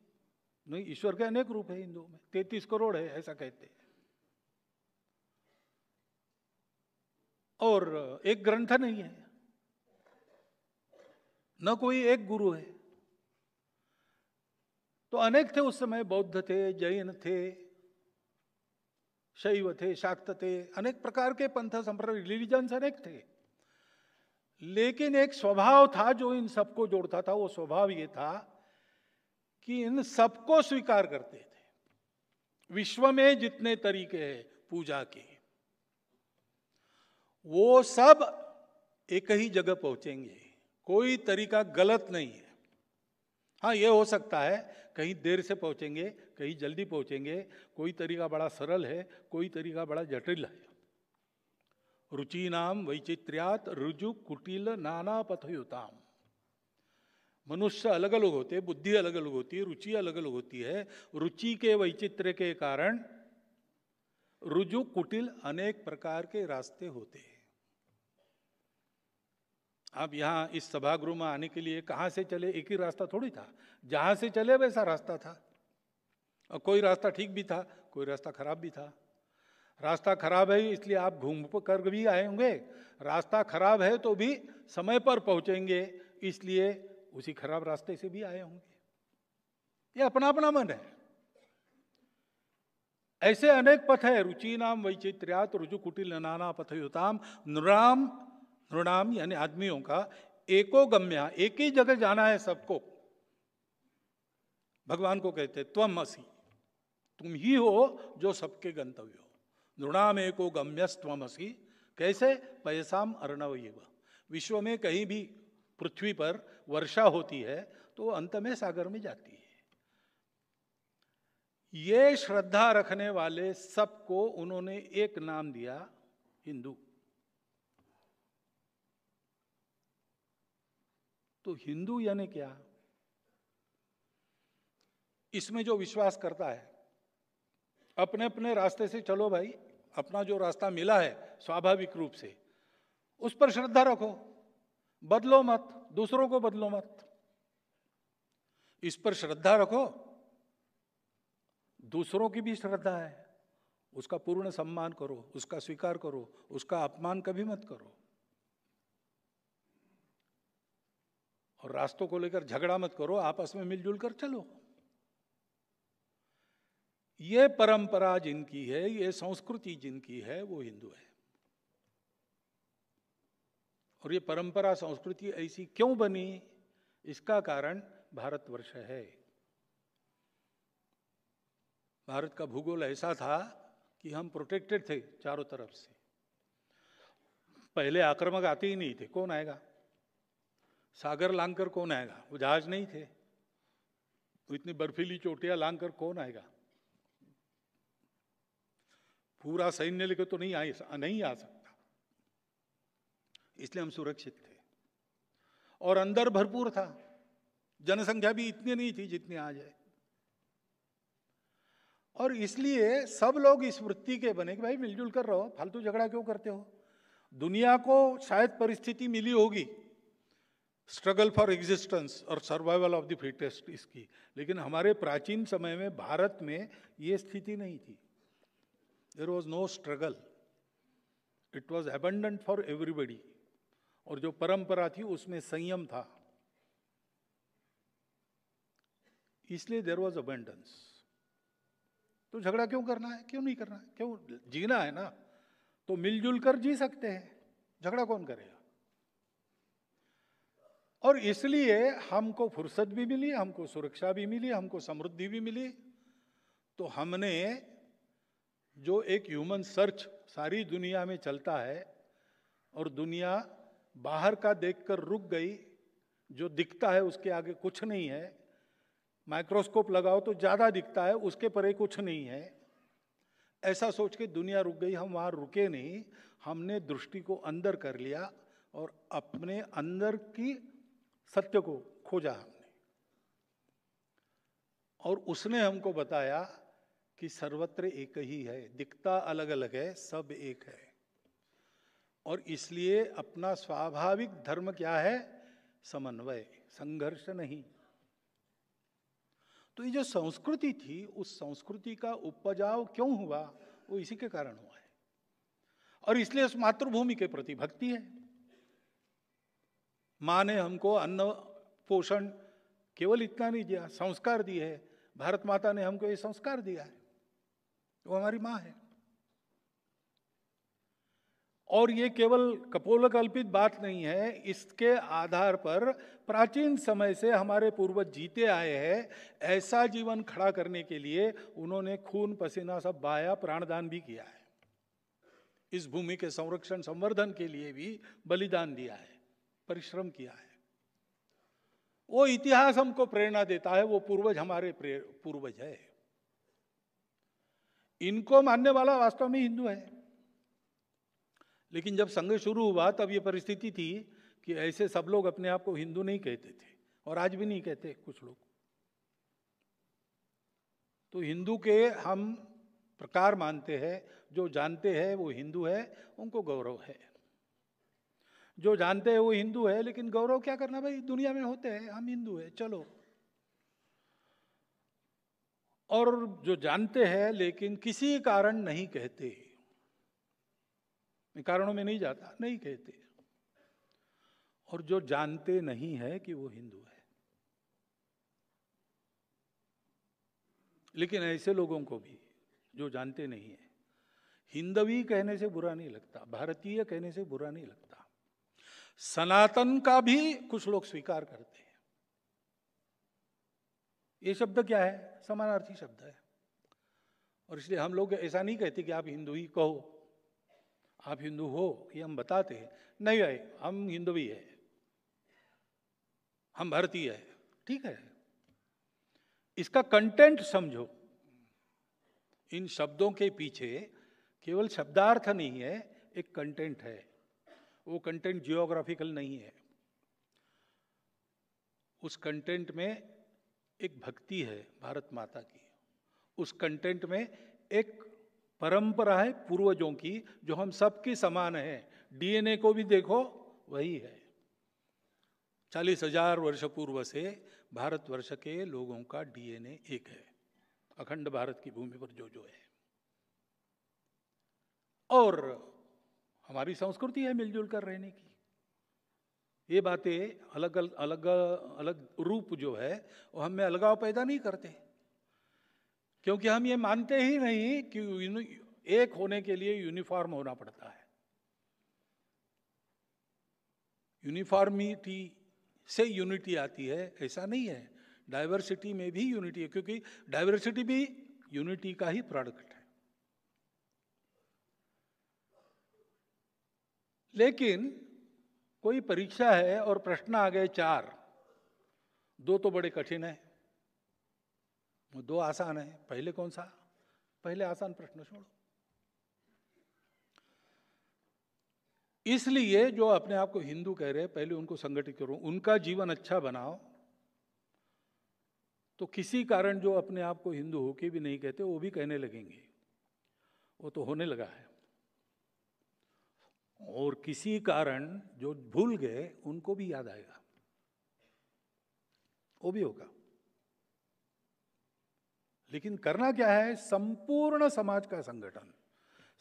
Speaker 1: नहीं, ईश्वर के अनेक रूप है हिंदू में, 33 करोड़ है ऐसा कहते हैं, और एक ग्रंथ नहीं है, न कोई एक गुरु है। तो अनेक थे उस समय, बौद्ध थे, जैन थे, शैव थे, शाक्त थे, अनेक प्रकार के पंथ संप्रदाय, रिलीजन्स अनेक थे। लेकिन एक स्वभाव था जो इन सबको जोड़ता था, वो स्वभाव ये था कि इन सबको स्वीकार करते थे। विश्व में जितने तरीके हैं पूजा के, वो सब एक ही जगह पहुंचेंगे, कोई तरीका गलत नहीं है। हाँ, ये हो सकता है कहीं देर से पहुंचेंगे, कहीं जल्दी पहुंचेंगे, कोई तरीका बड़ा सरल है, कोई तरीका बड़ा जटिल है। रुचि नाम वैचित्र्यात रुजु कुटिल नाना पथयुताम। मनुष्य अलग अलग होते हैं, बुद्धि अलग अलग होती है, रुचि अलग अलग होती है। रुचि के वैचित्र्य के कारण रुजु कुटिल अनेक प्रकार के रास्ते होते हैं। आप यहाँ इस सभागृह में आने के लिए कहाँ से चले, एक ही रास्ता थोड़ी था। जहाँ से चले वैसा रास्ता था, और कोई रास्ता ठीक भी था, कोई रास्ता खराब भी था। रास्ता खराब है इसलिए आप घूम कर भी आए होंगे, रास्ता खराब है तो भी समय पर पहुंचेंगे इसलिए उसी खराब रास्ते से भी आए होंगे। ये अपना अपना मन है। ऐसे अनेक पथ है, रुचि नाम वैचित्र्यात रुजु कुटिल नाना पथयुताम नृणाम, नृणाम यानी आदमियों का एको गम्या, एक ही जगह जाना है सबको। भगवान को कहते त्वम असि, तुम ही हो जो सबके गंतव्य हो। नृणाम एको गम्यस्त्वम असि, कैसे? पयसाम अर्णवैव, विश्व में कहीं भी पृथ्वी पर वर्षा होती है तो अंत में सागर में जाती है। ये श्रद्धा रखने वाले सबको उन्होंने एक नाम दिया, हिंदू। तो हिंदू यानी क्या? इसमें जो विश्वास करता है, अपने अपने रास्ते से चलो भाई, अपना जो रास्ता मिला है स्वाभाविक रूप से उस पर श्रद्धा रखो, बदलो मत, दूसरों को बदलो मत। इस पर श्रद्धा रखो, दूसरों की भी श्रद्धा है, उसका पूर्ण सम्मान करो, उसका स्वीकार करो, उसका अपमान कभी मत करो। और रास्तों को लेकर झगड़ा मत करो, आपस में मिलजुल कर चलो। ये परंपरा जिनकी है, ये संस्कृति जिनकी है, वो हिंदू है। और ये परंपरा संस्कृति ऐसी क्यों बनी? इसका कारण भारतवर्ष है। भारत का भूगोल ऐसा था कि हम प्रोटेक्टेड थे चारों तरफ से। पहले आक्रामक आते ही नहीं थे, कौन आएगा? सागर लांघकर कौन आएगा? वो जहाज नहीं थे, तो इतनी बर्फीली चोटियां लांघकर कौन आएगा? पूरा सैन्य लेकर तो नहीं आ सकता, इसलिए हम सुरक्षित थे। और अंदर भरपूर था, जनसंख्या भी इतनी नहीं थी जितनी आज है। और इसलिए सब लोग इस वृत्ति के बने कि भाई मिलजुल कर रहो, फालतू झगड़ा क्यों करते हो? दुनिया को शायद परिस्थिति मिली होगी स्ट्रगल फॉर एग्जिस्टेंस और सर्वाइवल ऑफ द फिटेस्ट इसकी, लेकिन हमारे प्राचीन समय में भारत में ये स्थिति नहीं थी। There was no struggle, it was abundant for everybody. और जो परंपरा थी उसमें संयम था, इसलिए देयर वॉज अबंडेंस। तो झगड़ा क्यों करना है? क्यों नहीं करना है? क्यों? जीना है ना, तो मिलजुल कर जी सकते हैं, झगड़ा कौन करेगा? और इसलिए हमको फुर्सत भी मिली, हमको सुरक्षा भी मिली, हमको समृद्धि भी मिली। तो हमने जो एक ह्यूमन सर्च सारी दुनिया में चलता है, और दुनिया बाहर का देखकर रुक गई, जो दिखता है उसके आगे कुछ नहीं है, माइक्रोस्कोप लगाओ तो ज्यादा दिखता है, उसके परे कुछ नहीं है, ऐसा सोच के दुनिया रुक गई। हम वहां रुके नहीं, हमने दृष्टि को अंदर कर लिया और अपने अंदर की सत्य को खोजा हमने, और उसने हमको बताया कि सर्वत्र एक ही है, दिखता अलग अलग है, सब एक है। और इसलिए अपना स्वाभाविक धर्म क्या है? समन्वय, संघर्ष नहीं। तो ये जो संस्कृति थी, उस संस्कृति का उपजाव क्यों हुआ? वो इसी के कारण हुआ है। और इसलिए उस मातृभूमि के प्रति भक्ति है। माँ ने हमको अन्न पोषण केवल इतना नहीं दिया, संस्कार दिए है। भारत माता ने हमको ये संस्कार दिया है, वो हमारी माँ है। और ये केवल कपोलकल्पित बात नहीं है, इसके आधार पर प्राचीन समय से हमारे पूर्वज जीते आए हैं। ऐसा जीवन खड़ा करने के लिए उन्होंने खून पसीना सब बहाया, प्राणदान भी किया है। इस भूमि के संरक्षण संवर्धन के लिए भी बलिदान दिया है, परिश्रम किया है। वो इतिहास हमको प्रेरणा देता है, वो पूर्वज हमारे पूर्वज है। इनको मानने वाला वास्तव में हिंदू है। लेकिन जब संघ शुरू हुआ तब ये परिस्थिति थी कि ऐसे सब लोग अपने आप को हिंदू नहीं कहते थे, और आज भी नहीं कहते कुछ लोग। तो हिंदू के हम प्रकार मानते हैं, जो जानते हैं वो हिंदू है, उनको गौरव है। जो जानते हैं वो हिंदू है, लेकिन गौरव क्या करना भाई, दुनिया में होते हैं, हम हिंदू है चलो। और जो जानते हैं लेकिन किसी कारण नहीं कहते, मैं कारणों में नहीं जाता, नहीं कहते। और जो जानते नहीं है कि वो हिंदू है, लेकिन ऐसे लोगों को भी जो जानते नहीं है, हिंदवी कहने से बुरा नहीं लगता, भारतीय कहने से बुरा नहीं लगता, सनातन का भी कुछ लोग स्वीकार करते हैं। ये शब्द क्या है, समानार्थी शब्द है। और इसलिए हम लोग ऐसा नहीं कहते कि आप हिंदू ही कहो, आप हिंदू हो, ये हम बताते हैं। नहीं भाई, हम हिंदवी है, हम भारतीय है, ठीक है। इसका कंटेंट समझो। इन शब्दों के पीछे केवल शब्दार्थ नहीं है, एक कंटेंट है। वो कंटेंट जियोग्राफिकल नहीं है, उस कंटेंट में एक भक्ति है भारत माता की, उस कंटेंट में एक परंपरा है पूर्वजों की जो हम सबकी समान है। डीएनए को भी देखो वही है। 40,000 वर्ष पूर्व से भारतवर्ष के लोगों का डीएनए एक है, अखंड भारत की भूमि पर जो जो है। और हमारी संस्कृति है मिलजुल कर रहने की। ये बातें अलग अलग अलग रूप जो है वो हम में अलगाव पैदा नहीं करते, क्योंकि हम ये मानते ही नहीं कि एक होने के लिए यूनिफॉर्म होना पड़ता है। यूनिफॉर्मिटी से यूनिटी आती है, ऐसा नहीं है। डाइवर्सिटी में भी यूनिटी है, क्योंकि डाइवर्सिटी भी यूनिटी का ही प्रोडक्ट है। लेकिन कोई परीक्षा है और प्रश्न आ गए 4, 2 तो बड़े कठिन है, 2 आसान है। पहले कौन सा? पहले आसान प्रश्न छोड़ो। इसलिए जो अपने आप को हिंदू कह रहे हैं, पहले उनको संगठित करो, उनका जीवन अच्छा बनाओ। तो किसी कारण जो अपने आप को हिंदू होके भी नहीं कहते, वो भी कहने लगेंगे। वो तो होने लगा है। और किसी कारण जो भूल गए उनको भी याद आएगा, वो भी होगा। लेकिन करना क्या है? संपूर्ण समाज का संगठन,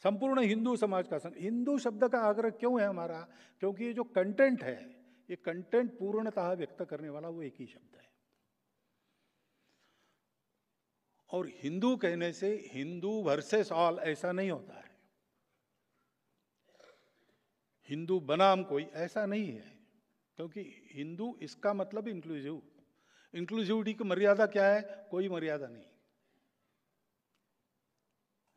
Speaker 1: संपूर्ण हिंदू समाज का संगठन। हिंदू शब्द का आग्रह क्यों है हमारा? क्योंकि ये जो कंटेंट है, ये कंटेंट पूर्णतः व्यक्त करने वाला वो एक ही शब्द है। और हिंदू कहने से हिंदू वर्सेस ऑल ऐसा नहीं होता है, हिंदू बनाम कोई ऐसा नहीं है। क्योंकि हिंदू इसका मतलब इंक्लूसिव, इंक्लूसिविटी की मर्यादा क्या है? कोई मर्यादा नहीं।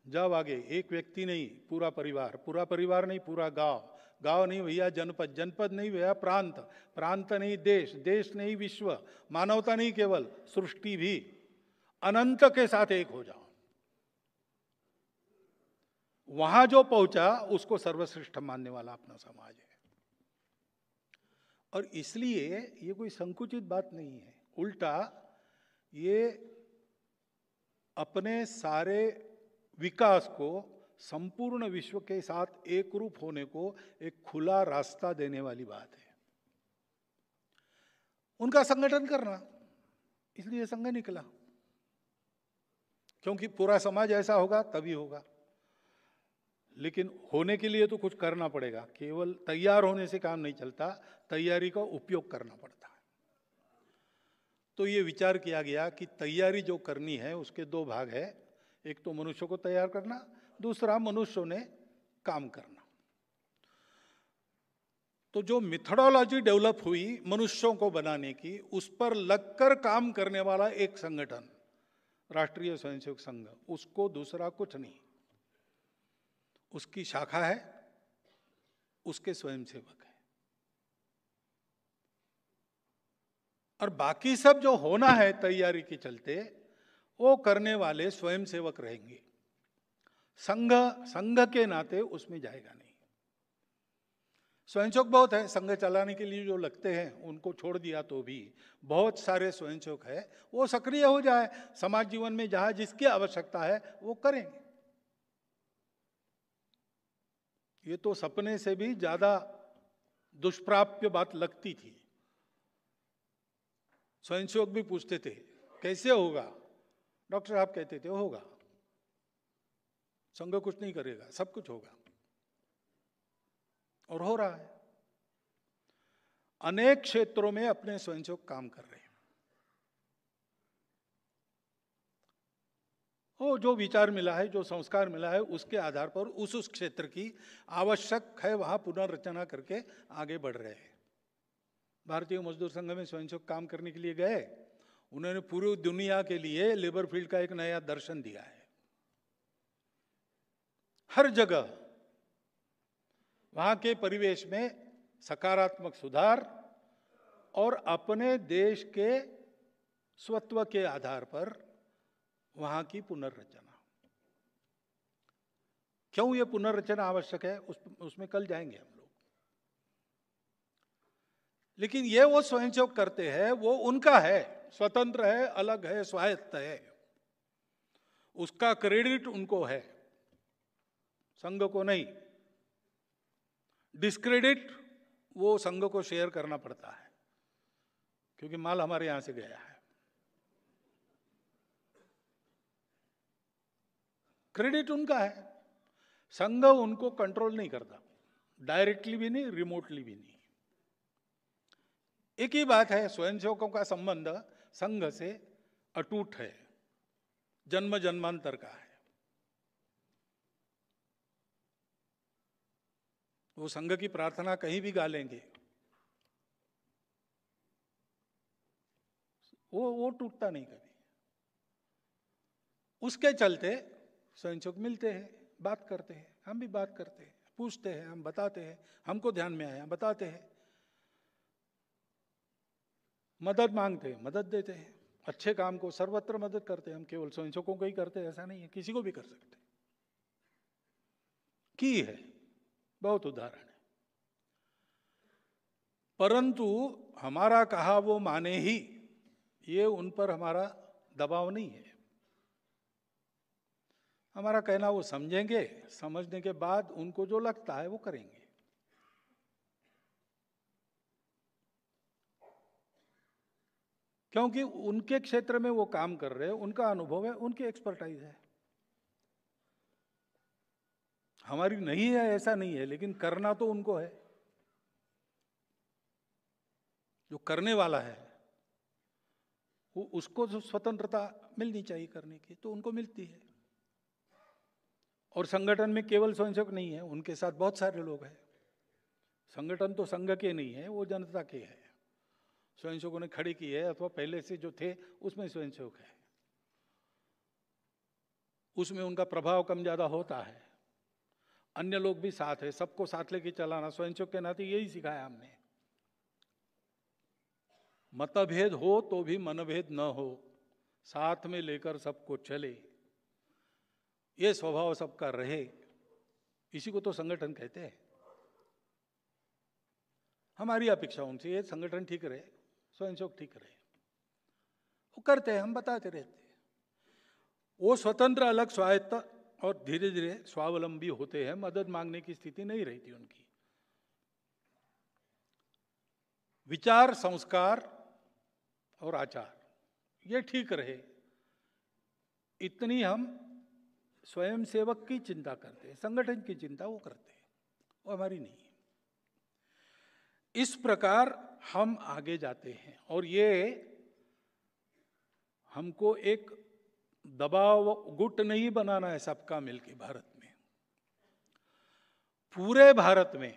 Speaker 1: जब आगे एक व्यक्ति नहीं, पूरा परिवार, पूरा परिवार नहीं, पूरा गांव, गांव नहीं भैया जनपद, जनपद नहीं भैया प्रांत, प्रांत नहीं देश, देश नहीं विश्व, मानवता नहीं केवल सृष्टि भी, अनंत के साथ एक हो जाओ। वहां जो पहुंचा उसको सर्वश्रेष्ठ मानने वाला अपना समाज है। और इसलिए ये कोई संकुचित बात नहीं है, उल्टा ये अपने सारे विकास को संपूर्ण विश्व के साथ एक रूप होने को एक खुला रास्ता देने वाली बात है। उनका संगठन करना, इसलिए संघ निकला, क्योंकि पूरा समाज ऐसा होगा तभी होगा। लेकिन होने के लिए तो कुछ करना पड़ेगा, केवल तैयार होने से काम नहीं चलता, तैयारी का उपयोग करना पड़ता है। तो ये विचार किया गया कि तैयारी जो करनी है उसके 2 भाग है, एक तो मनुष्य को तैयार करना, दूसरा मनुष्यों ने काम करना। तो जो मेथोडोलॉजी डेवलप हुई मनुष्यों को बनाने की, उस पर लगकर काम करने वाला एक संगठन राष्ट्रीय स्वयंसेवक संघ, उसको दूसरा कुछ नहीं। उसकी शाखा है, उसके स्वयंसेवक है, और बाकी सब जो होना है तैयारी के चलते वो करने वाले स्वयंसेवक रहेंगे। संघ संघ के नाते उसमें जाएगा नहीं। स्वयंसेवक बहुत है, संघ चलाने के लिए जो लगते हैं उनको छोड़ दिया तो भी बहुत सारे स्वयंसेवक है, वो सक्रिय हो जाए, समाज जीवन में जहां जिसकी आवश्यकता है वो करेंगे। ये तो सपने से भी ज्यादा दुष्प्राप्य बात लगती थी। स्वयंसेवक भी पूछते थे कैसे होगा, डॉक्टर साहब कहते थे होगा, संघ कुछ नहीं करेगा, सब कुछ होगा, और हो रहा है। अनेक क्षेत्रों में अपने स्वयंसेवक काम कर रहे हैं। वो जो विचार मिला है, जो संस्कार मिला है, उसके आधार पर उस क्षेत्र की आवश्यक है वहां पुनर्रचना करके आगे बढ़ रहे हैं। भारतीय मजदूर संघ में स्वयंसेवक काम करने के लिए गए, उन्होंने पूरी दुनिया के लिए लेबर फील्ड का एक नया दर्शन दिया है। हर जगह वहां के परिवेश में सकारात्मक सुधार और अपने देश के स्वत्व के आधार पर वहां की पुनर्रचना। क्यों यह पुनर्रचना आवश्यक है, उसमें कल जाएंगे हम लोग। लेकिन ये वो स्वयंसेवक करते हैं, वो उनका है, स्वतंत्र है, अलग है, स्वायत्त है, उसका क्रेडिट उनको है, संघ को नहीं। डिस्क्रेडिट वो संघ को शेयर करना पड़ता है, क्योंकि माल हमारे यहां से गया है। क्रेडिट उनका है, संघ उनको कंट्रोल नहीं करता, डायरेक्टली भी नहीं, रिमोटली भी नहीं। एक ही बात है, स्वयंसेवकों का संबंध संघ से अटूट है, जन्म जन्मांतर का है। वो संघ की प्रार्थना कहीं भी गा लेंगे, वो टूटता नहीं कभी। उसके चलते स्वयंसेवक मिलते हैं, बात करते हैं, हम भी बात करते हैं, पूछते हैं, हम बताते हैं, हमको ध्यान में आया बताते हैं, मदद मांगते हैं, मदद देते हैं। अच्छे काम को सर्वत्र मदद करते हैं। हम केवल स्वयंसेवकों को ही करते हैं ऐसा नहीं है, किसी को भी कर सकते की है, बहुत उदाहरण है। परंतु हमारा कहा वो माने ही, ये उन पर हमारा दबाव नहीं है। हमारा कहना वो समझेंगे, समझने के बाद उनको जो लगता है वो करेंगे। क्योंकि उनके क्षेत्र में वो काम कर रहे हैं, उनका अनुभव है, उनकी एक्सपर्टाइज है, हमारी नहीं है ऐसा नहीं है, लेकिन करना तो उनको है। जो करने वाला है वो, उसको जो स्वतंत्रता मिलनी चाहिए करने की, तो उनको मिलती है। और संगठन में केवल स्वयंसेवक नहीं है, उनके साथ बहुत सारे लोग हैं। संगठन तो संघ के नहीं है, वो जनता के है। स्वयंसेवकों ने खड़ी की है, अथवा पहले से जो थे उसमें स्वयंसेवक है, उसमें उनका प्रभाव कम ज्यादा होता है। अन्य लोग भी साथ है, सबको साथ लेके चलाना, स्वयंसेवक के नाते यही सिखाया हमने। मतभेद हो तो भी मनभेद न हो, साथ में लेकर सबको चले, ये स्वभाव सबका रहे, इसी को तो संगठन कहते हैं। हमारी अपेक्षा उनसे ये संगठन ठीक रहे, स्वयंसेवक ठीक रहे, वो करते हैं, हम बताते रहते हैं। वो स्वतंत्र, अलग, स्वायत्त और धीरे धीरे स्वावलंबी होते हैं। मदद मांगने की स्थिति नहीं रहती उनकी। विचार, संस्कार और आचार ये ठीक रहे, इतनी हम स्वयंसेवक की चिंता करते हैं, संगठन की चिंता वो करते हैं, वो हमारी नहीं है। इस प्रकार हम आगे जाते हैं, और ये हमको एक दबाव गुट नहीं बनाना है सबका मिलके। भारत में, पूरे भारत में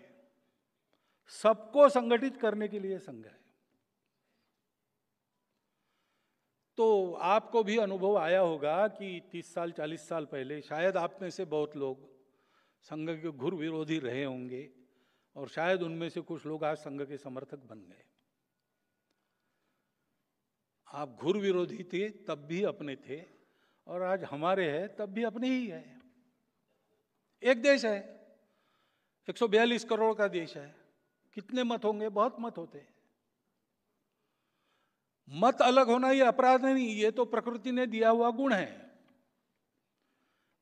Speaker 1: सबको संगठित करने के लिए संघ है। तो आपको भी अनुभव आया होगा कि 30 साल 40 साल पहले शायद आप में से बहुत लोग संघ के घोर विरोधी रहे होंगे, और शायद उनमें से कुछ लोग आज संघ के समर्थक बन गए। आप घोर विरोधी थे तब भी अपने थे, और आज हमारे हैं तब भी अपने ही है। एक देश है, 142 करोड़ का देश है, कितने मत होंगे? बहुत मत होते हैं। मत अलग होना ये अपराध नहीं, ये तो प्रकृति ने दिया हुआ गुण है।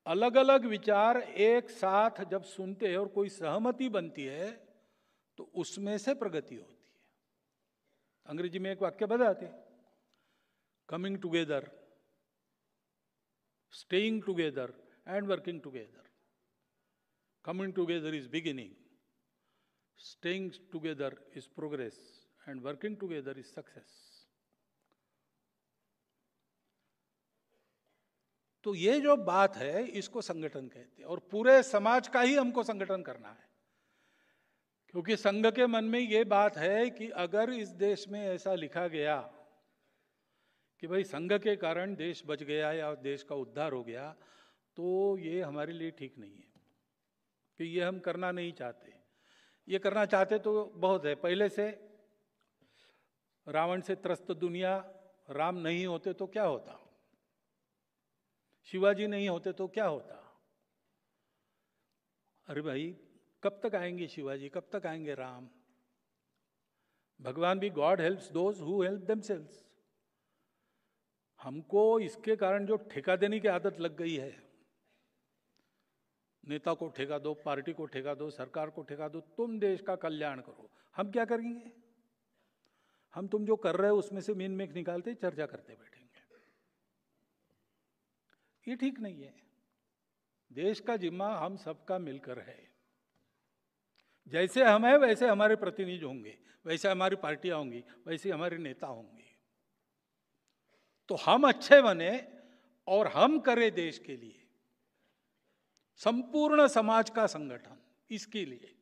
Speaker 1: अलग अलग विचार एक साथ जब सुनते हैं और कोई सहमति बनती है, तो उसमें से प्रगति होती है। अंग्रेजी में एक वाक्य बताते, coming together, staying together and working together. Coming together is beginning, staying together is progress and working together is success. तो ये जो बात है इसको संगठन कहते हैं, और पूरे समाज का ही हमको संगठन करना है, क्योंकि संघ के मन में ये बात है कि अगर इस देश में ऐसा लिखा गया कि भाई संघ के कारण देश बच गया या देश का उद्धार हो गया, तो ये हमारे लिए ठीक नहीं है, कि ये हम करना नहीं चाहते। ये करना चाहते तो बहुत है, पहले से रावण से त्रस्त दुनिया, राम नहीं होते तो क्या होता, शिवाजी नहीं होते तो क्या होता। अरे भाई कब तक आएंगे शिवाजी, कब तक आएंगे राम। भगवान भी God helps those who help themselves. हमको इसके कारण जो ठेका देने की आदत लग गई है, नेता को ठेका दो, पार्टी को ठेका दो, सरकार को ठेका दो, तुम देश का कल्याण करो। हम क्या करेंगे, हम तुम जो कर रहे हो उसमें से मीन मेक निकालते चर्चा करते बैठेंगे। ये ठीक नहीं है। देश का जिम्मा हम सबका मिलकर है। जैसे हम हैं वैसे हमारे प्रतिनिधि होंगे, वैसे हमारी पार्टियां होंगी, वैसे हमारे नेता होंगे। तो हम अच्छे बने और हम करें देश के लिए संपूर्ण समाज का संगठन। इसके लिए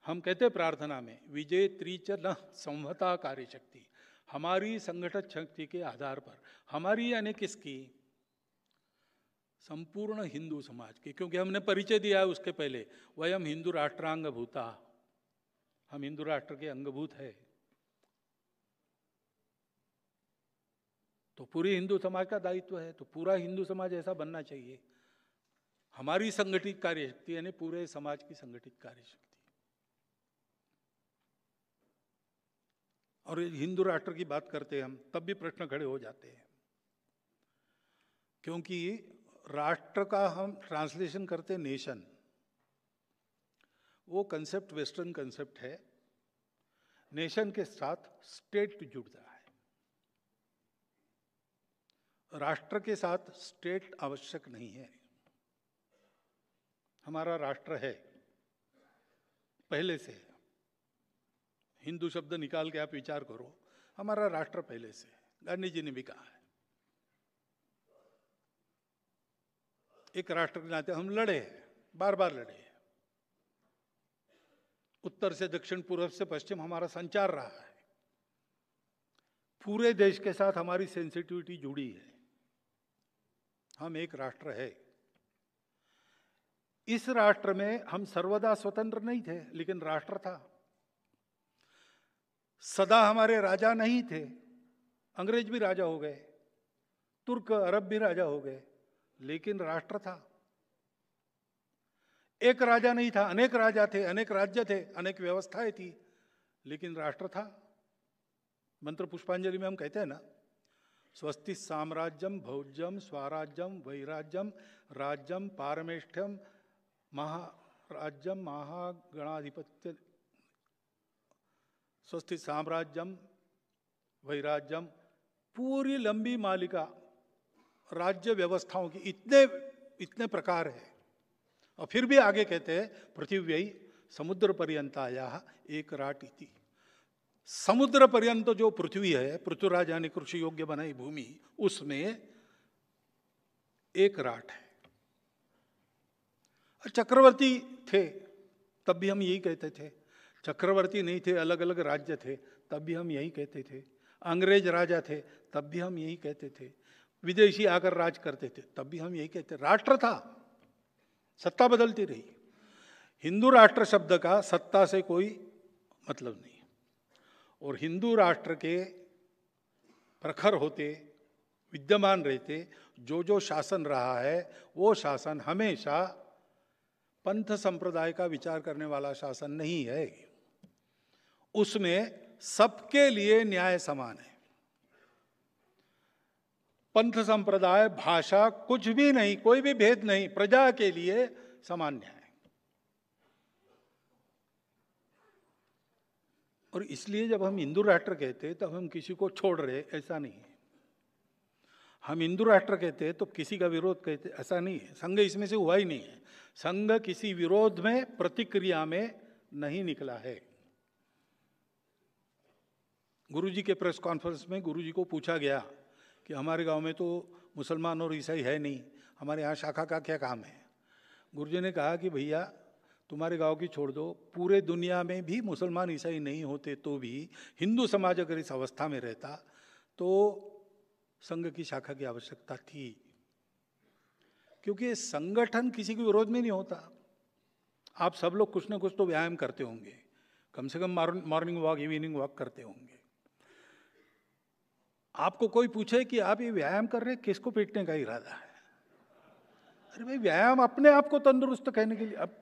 Speaker 1: हम कहते प्रार्थना में विजय त्रिच न संहता कार्य शक्ति। हमारी संगठन शक्ति के आधार पर, हमारी यानी किसकी, संपूर्ण हिंदू समाज की। क्योंकि हमने परिचय दिया है उसके पहले, वयम हिंदू राष्ट्रांग भूता, हम हिंदू राष्ट्र के अंगभूत है। तो पूरी हिंदू समाज का दायित्व है, तो पूरा हिंदू समाज ऐसा बनना चाहिए। हमारी संगठित कार्य शक्ति यानी पूरे समाज की संगठित कार्य शक्ति। और हिंदू राष्ट्र की बात करते हैं हम, तब भी प्रश्न खड़े हो जाते हैं, क्योंकि राष्ट्र का हम ट्रांसलेशन करते नेशन, वो कंसेप्ट वेस्टर्न कंसेप्ट है। नेशन के साथ स्टेट जुड़ता है, राष्ट्र के साथ स्टेट आवश्यक नहीं है। हमारा राष्ट्र है पहले से, हिंदू शब्द निकाल के आप विचार करो, हमारा राष्ट्र पहले से, गांधी जी ने भी कहा है। एक राष्ट्र के नाते हम लड़े, बार बार लड़े, उत्तर से दक्षिण, पूर्व से पश्चिम हमारा संचार रहा है। पूरे देश के साथ हमारी सेंसिटिविटी जुड़ी है। हम एक राष्ट्र है। इस राष्ट्र में हम सर्वदा स्वतंत्र नहीं थे, लेकिन राष्ट्र था। सदा हमारे राजा नहीं थे, अंग्रेज भी राजा हो गए, तुर्क अरब भी राजा हो गए, लेकिन राष्ट्र था। एक राजा नहीं था, अनेक राजा थे, अनेक राज्य थे, अनेक व्यवस्थाएं थी, लेकिन राष्ट्र था। मंत्र पुष्पांजलि में हम कहते हैं ना, स्वस्ति साम्राज्यम भौज्यम स्वराज्यम वैराज्यम राज्यम पारमेष्ठ्यम महाराज्यम महागणाधिपत्य। स्वस्ति साम्राज्यम वैराज्यम, पूरी लंबी मालिका राज्य व्यवस्थाओं की, इतने प्रकार है। और फिर भी आगे कहते हैं पृथिव्यै समुद्र पर्यंताया एक राट इति। समुद्र पर्यंत जो पृथ्वी है, पृथ्वीराज यानी कृषि योग्य बनाई भूमि, उसमें एक राट है। चक्रवर्ती थे तब भी हम यही कहते थे, चक्रवर्ती नहीं थे, अलग अलग राज्य थे, तब भी हम यही कहते थे। अंग्रेज राजा थे तब भी हम यही कहते थे, विदेशी आकर राज करते थे तब भी हम यही कहते। राष्ट्र था, सत्ता बदलती रही। हिंदू राष्ट्र शब्द का सत्ता से कोई मतलब नहीं, और हिंदू राष्ट्र के प्रखर होते, विद्यमान रहते, जो जो शासन रहा है वो शासन हमेशा पंथ संप्रदाय का विचार करने वाला शासन नहीं है। उसमें सबके लिए न्याय समान है। पंथ संप्रदाय भाषा कुछ भी नहीं, कोई भी भेद नहीं, प्रजा के लिए समान न्याय। और इसलिए जब हम हिंदू राष्ट्र कहते हैं तब हम किसी को छोड़ रहे, ऐसा नहीं है। हम हिंदू राष्ट्र कहते हैं तो किसी का विरोध कहते, ऐसा नहीं है। संघ इसमें से हुआ ही नहीं है। संघ किसी विरोध में, प्रतिक्रिया में नहीं निकला है। गुरुजी के प्रेस कॉन्फ्रेंस में गुरुजी को पूछा गया कि हमारे गांव में तो मुसलमान और ईसाई है नहीं, हमारे यहाँ शाखा का क्या काम है। गुरुजी ने कहा कि भैया तुम्हारे गांव की छोड़ दो, पूरे दुनिया में भी मुसलमान ईसाई नहीं होते तो भी हिंदू समाज अगर इस अवस्था में रहता तो संघ की शाखा की आवश्यकता थी, क्योंकि संगठन किसी के विरोध में नहीं होता। आप सब लोग कुछ ना कुछ तो व्यायाम करते होंगे, कम से कम मॉर्निंग वॉक, इवनिंग वॉक करते होंगे। आपको कोई पूछे कि आप ये व्यायाम कर रहे हैं, किसको पीटने का इरादा है? अरे भाई, व्यायाम अपने आप को तंदुरुस्त कहने के लिए। अब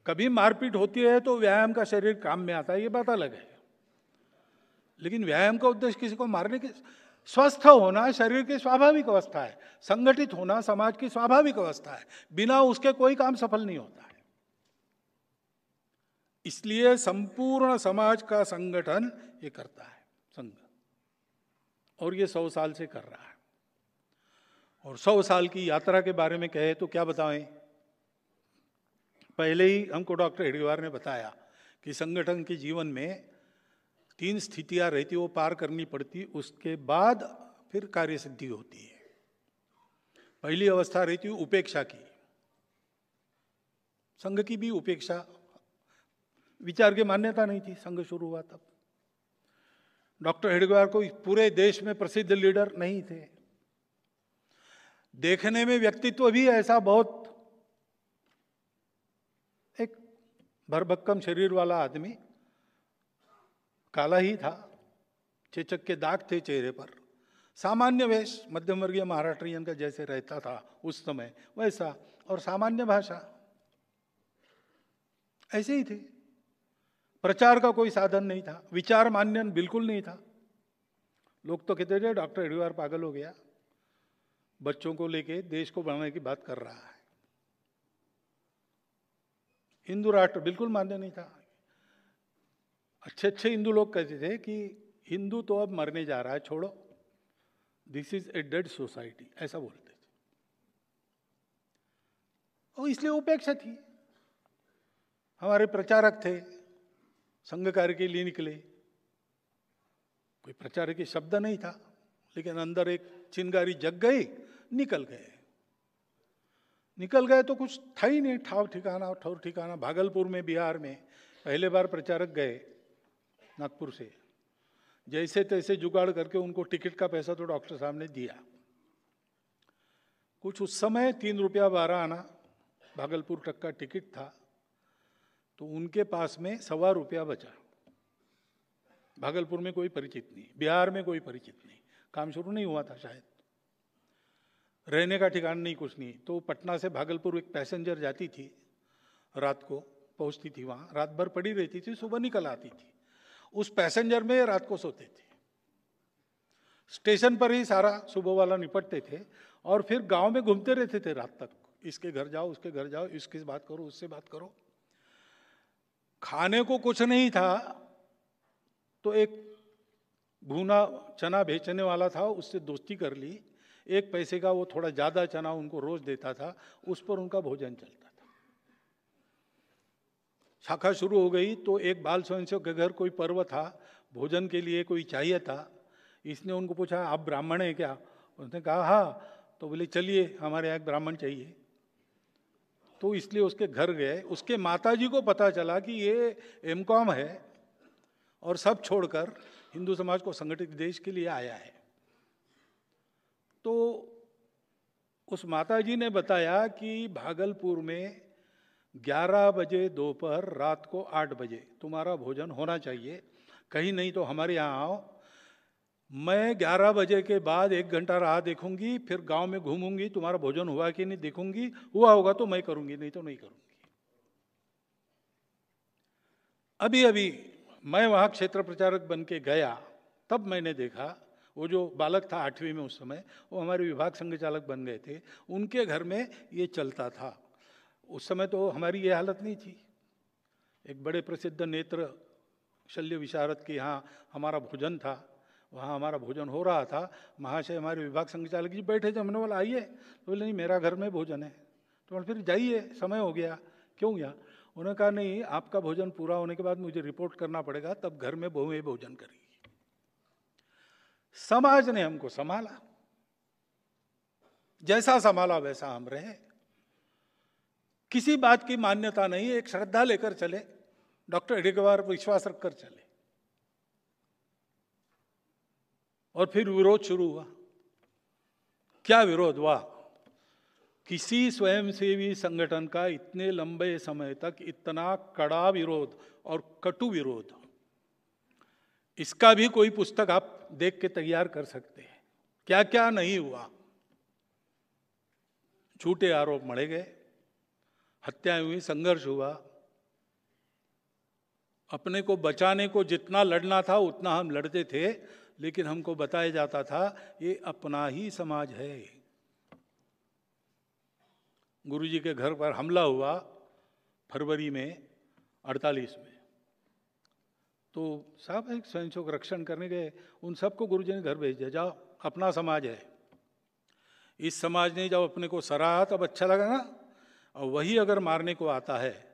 Speaker 1: कभी मारपीट होती है तो व्यायाम का शरीर काम में आता है, ये बात अलग है। लेकिन व्यायाम का उद्देश्य किसी को मारने के, स्वस्थ होना शरीर की स्वाभाविक अवस्था है, संगठित होना समाज की स्वाभाविक अवस्था है, बिना उसके कोई काम सफल नहीं होता है। इसलिए संपूर्ण समाज का संगठन ये करता है संघ, और ये 100 साल से कर रहा है। और 100 साल की यात्रा के बारे में कहे तो क्या बताएं। पहले ही हमको डॉक्टर हेडगेवार ने बताया कि संगठन के जीवन में 3 स्थितियां रहती, वो पार करनी पड़ती, उसके बाद फिर कार्य सिद्धि होती है। पहली अवस्था रहती है उपेक्षा की। संघ की भी उपेक्षा, विचार की मान्यता नहीं थी संघ शुरू हुआ तब। डॉक्टर हेडगेवार को पूरे देश में प्रसिद्ध लीडर नहीं थे। देखने में व्यक्तित्व भी ऐसा बहुत एक भरभक्कम शरीर वाला आदमी, काला ही था, चेचक के दाग थे चेहरे पर, सामान्य वेश, मध्यम वर्गीय महाराष्ट्रियन का जैसे रहता था उस समय वैसा, और सामान्य भाषा, ऐसे ही थे। प्रचार का कोई साधन नहीं था, विचार मान्यन बिल्कुल नहीं था। लोग तो कहते थे डॉक्टर हेडगेवार पागल हो गया, बच्चों को लेके देश को बनाने की बात कर रहा है। हिंदू राष्ट्र बिल्कुल मान्य नहीं था। अच्छे अच्छे हिंदू लोग कहते थे कि हिंदू तो अब मरने जा रहा है, छोड़ो, this is a dead society, ऐसा बोलते थे। और इसलिए उपेक्षा थी। हमारे प्रचारक थे, संघ कार्य के लिए निकले, कोई प्रचारक की शब्द नहीं था, लेकिन अंदर एक चिंगारी जग गई, निकल गए तो कुछ था ही नहीं, ठाव ठिकाना। भागलपुर में, बिहार में पहले बार प्रचारक गए नागपुर से, जैसे तैसे जुगाड़ करके उनको टिकट का पैसा तो डॉक्टर साहब ने दिया। कुछ उस समय 3 रुपया 12 आना भागलपुर तक का टिकट था, तो उनके पास में 1.25 रुपया बचा। भागलपुर में कोई परिचित नहीं, बिहार में कोई परिचित नहीं, काम शुरू नहीं हुआ था शायद, रहने का ठिकाना नहीं, कुछ नहीं। तो पटना से भागलपुर एक पैसेंजर जाती थी, रात को पहुंचती थी वहां, रात भर पड़ी रहती थी, सुबह निकल आती थी। उस पैसेंजर में रात को सोते थे। स्टेशन पर ही सारा सुबह वाला निपटते थे और फिर गांव में घूमते रहते थे रात तक। इसके घर जाओ, उसके घर जाओ, इसकी बात करो, उससे बात करो। खाने को कुछ नहीं था तो एक भुना चना बेचने वाला था, उससे दोस्ती कर ली। 1 पैसे का वो थोड़ा ज्यादा चना उनको रोज देता था, उस पर उनका भोजन चलता था। शाखा शुरू हो गई तो एक बाल स्वयंसेवक के घर कोई पर्व था, भोजन के लिए कोई चाहिए था। इसने उनको पूछा आप ब्राह्मण हैं क्या? उसने कहा हाँ। तो बोले चलिए हमारे यहाँ एक ब्राह्मण चाहिए। तो इसलिए उसके घर गए। उसके माताजी को पता चला कि ये एमकॉम है और सब छोड़कर हिंदू समाज को संगठित देश के लिए आया है। तो उस माताजी ने बताया कि भागलपुर में 11 बजे दोपहर, रात को 8 बजे तुम्हारा भोजन होना चाहिए, कहीं नहीं तो हमारे यहाँ आओ। मैं 11 बजे के बाद 1 घंटा राह देखूंगी, फिर गांव में घूमूंगी, तुम्हारा भोजन हुआ कि नहीं देखूंगी, हुआ होगा तो मैं करूंगी, नहीं तो नहीं करूंगी। अभी अभी मैं वहां क्षेत्र प्रचारक बन के गया, तब मैंने देखा वो जो बालक था 8वीं में उस समय, वो हमारे विभाग संघ चालक बन गए थे, उनके घर में ये चलता था। उस समय तो हमारी ये हालत नहीं थी। एक बड़े प्रसिद्ध नेत्र शल्य विशारद के यहाँ हमारा भोजन था, वहाँ हमारा भोजन हो रहा था। महाशय हमारे विभाग संचालक जी बैठे थे, हमने बोला आइए, तो बोले नहीं मेरा घर में भोजन है। तो फिर जाइए, समय हो गया। क्यों गया? उन्होंने कहा नहीं, आपका भोजन पूरा होने के बाद मुझे रिपोर्ट करना पड़ेगा, तब घर में बहुएं भोजन करेगी। समाज ने हमको संभाला, जैसा संभाला वैसा हम रहे। किसी बात की मान्यता नहीं, एक श्रद्धा लेकर चले, डॉक्टर हेडगेवार पर विश्वास रखकर चले। और फिर विरोध शुरू हुआ। क्या विरोध हुआ? किसी स्वयंसेवी संगठन का इतने लंबे समय तक इतना कड़ा विरोध और कटु विरोध, इसका भी कोई पुस्तक आप देख के तैयार कर सकते हैं। क्या क्या नहीं हुआ। झूठे आरोप मढ़े गए, हत्याएं हुई, संघर्ष हुआ। अपने को बचाने को जितना लड़ना था उतना हम लड़ते थे, लेकिन हमको बताया जाता था ये अपना ही समाज है। गुरुजी के घर पर हमला हुआ फरवरी में 48 में, तो साहब एक स्वयंसेवक रक्षण करने गए, उन सबको गुरुजी ने घर भेज दिया, जाओ अपना समाज है। इस समाज ने जब अपने को सराहा तब अच्छा लगा ना, और वही अगर मारने को आता है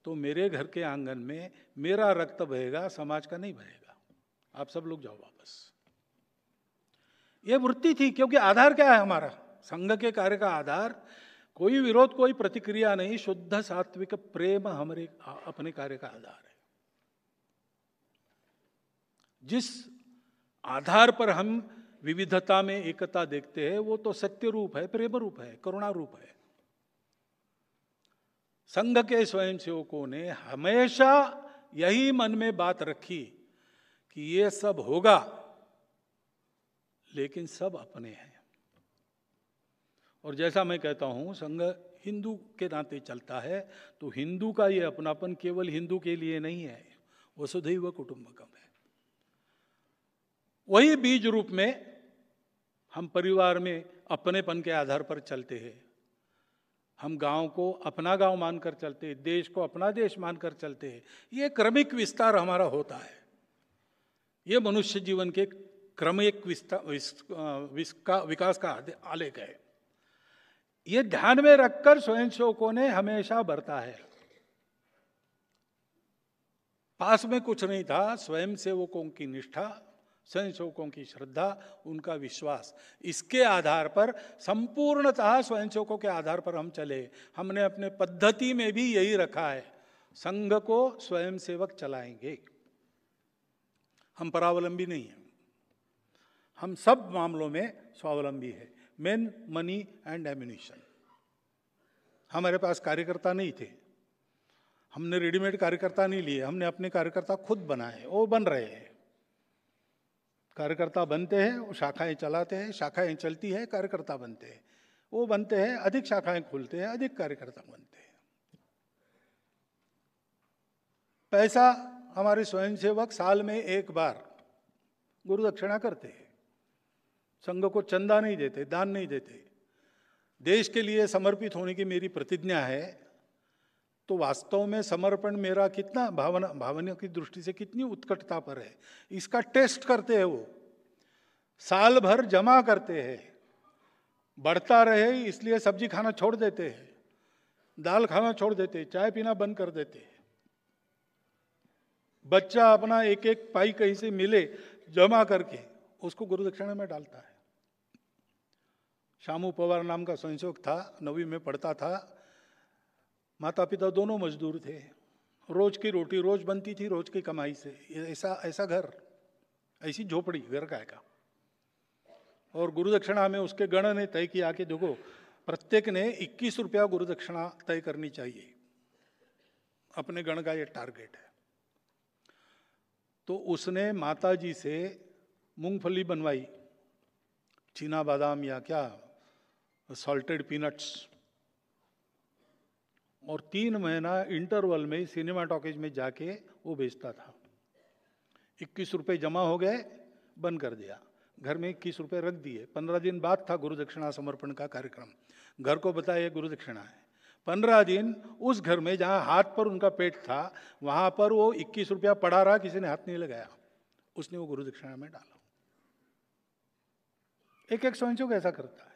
Speaker 1: तो मेरे घर के आंगन में मेरा रक्त बहेगा, समाज का नहीं बहेगा। आप सब लोग जाओ वापस। ये वृत्ति थी, क्योंकि आधार क्या है हमारा? संघ के कार्य का आधार कोई विरोध, कोई प्रतिक्रिया नहीं, शुद्ध सात्विक प्रेम हमारे अपने कार्य का आधार है। जिस आधार पर हम विविधता में एकता देखते हैं वो तो सत्य रूप है, प्रेम रूप है, करुणा रूप है। संघ के स्वयंसेवकों ने हमेशा यही मन में बात रखी कि ये सब होगा, लेकिन सब अपने हैं। और जैसा मैं कहता हूं, संघ हिंदू के नाते चलता है, तो हिंदू का ये अपनापन केवल हिंदू के लिए नहीं है, वसुधैव कुटुंबकम है। वही बीज रूप में हम परिवार में अपनेपन के आधार पर चलते हैं। हम गांव को अपना गांव मानकर चलते हैं, देश को अपना देश मानकर चलते हैं। ये क्रमिक विस्तार हमारा होता है। ये मनुष्य जीवन के क्रमिक विकास का आलेख है। ये ध्यान में रखकर स्वयंसेवकों ने हमेशा बरता है। पास में कुछ नहीं था, स्वयंसेवकों की निष्ठा, स्वयंसेवकों की श्रद्धा, उनका विश्वास, इसके आधार पर संपूर्णतः स्वयंसेवकों के आधार पर हम चले। हमने अपने पद्धति में भी यही रखा है, संघ को स्वयंसेवक चलाएंगे, हम परावलंबी नहीं हैं। हम सब मामलों में स्वावलंबी है। Main money and ammunition. हमारे पास कार्यकर्ता नहीं थे, हमने रेडीमेड कार्यकर्ता नहीं लिए, हमने अपने कार्यकर्ता खुद बनाए, वो बन रहे हैं। कार्यकर्ता बनते हैं, वो शाखाएं चलाते हैं, शाखाएं चलती है, कार्यकर्ता बनते हैं, वो बनते हैं, अधिक शाखाएं खुलते हैं, अधिक कार्यकर्ता बनते हैं। पैसा हमारे स्वयंसेवक साल में एक बार गुरु दक्षिणा करते हैं। संघ को चंदा नहीं देते, दान नहीं देते। देश के लिए समर्पित होने की मेरी प्रतिज्ञा है। तो वास्तव में समर्पण मेरा कितना भावना की दृष्टि से कितनी उत्कटता पर है, इसका टेस्ट करते हैं। वो साल भर जमा करते हैं, बढ़ता रहे इसलिए सब्जी खाना छोड़ देते हैं, दाल खाना छोड़ देते हैं, चाय पीना बंद कर देते हैं। बच्चा अपना एक एक पाई कहीं से मिले जमा करके उसको गुरु दक्षिणा में डालता है। शामू पवार नाम का स्वयंसेवक था, 9वीं में पढ़ता था। माता पिता दोनों मजदूर थे, रोज की रोटी रोज बनती थी, रोज की कमाई से। ऐसा घर, ऐसी झोपड़ी घर का। और गुरु दक्षिणा में उसके गण ने तय किया कि देखो प्रत्येक ने 21 रुपया गुरु दक्षिणा तय करनी चाहिए, अपने गण का ये टारगेट है। तो उसने माता जी से मूंगफली बनवाई, चीना बादाम या क्या सॉल्टेड पीनट्स, और 3 महीना इंटरवल में सिनेमा टॉकीज में जाके वो बेचता था। 21 रुपये जमा हो गए, बंद कर दिया। घर में 21 रुपये रख दिए। 15 दिन बाद था गुरु दक्षिणा समर्पण का कार्यक्रम। घर को बताया गुरु दक्षिणा है। 15 दिन उस घर में जहां हाथ पर उनका पेट था, वहां पर वो 21 रुपया पड़ा रहा, किसी ने हाथ नहीं लगाया। उसने वो गुरु दक्षिणा में डाला। एक एक स्वयंसेवक ऐसा करता है।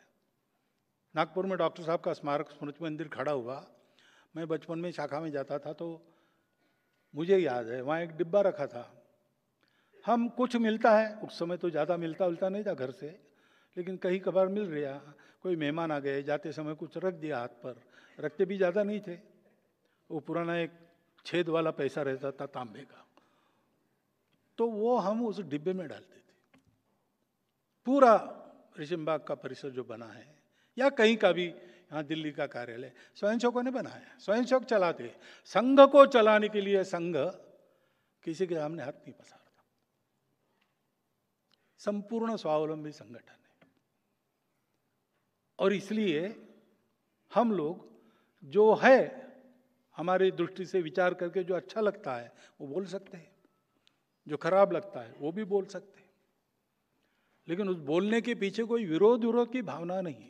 Speaker 1: नागपुर में डॉक्टर साहब का स्मारक स्मृति मंदिर खड़ा हुआ। मैं बचपन में शाखा में जाता था तो मुझे याद है वहाँ एक डिब्बा रखा था। हम कुछ मिलता है, उस समय तो ज़्यादा मिलता उलता नहीं था घर से, लेकिन कहीं कभार मिल रहा, कोई मेहमान आ गए, जाते समय कुछ रख दिया हाथ पर, रखते भी ज़्यादा नहीं थे। वो पुराना एक छेद वाला पैसा रहता था तांबे का, तो वो हम उस डिब्बे में डालते थे। पूरा रेशमबाग का परिसर जो बना है या कहीं का भी, यहाँ दिल्ली का कार्यालय स्वयंसेवकों ने बनाया, स्वयंसेवक चलाते। संघ को चलाने के लिए संघ किसी के सामने हाथ नहीं पसारता। संपूर्ण स्वावलंबी संगठन है। और इसलिए हम लोग जो है हमारी दृष्टि से विचार करके जो अच्छा लगता है वो बोल सकते हैं, जो खराब लगता है वो भी बोल सकते हैं, लेकिन उस बोलने के पीछे कोई विरोध की भावना नहीं है।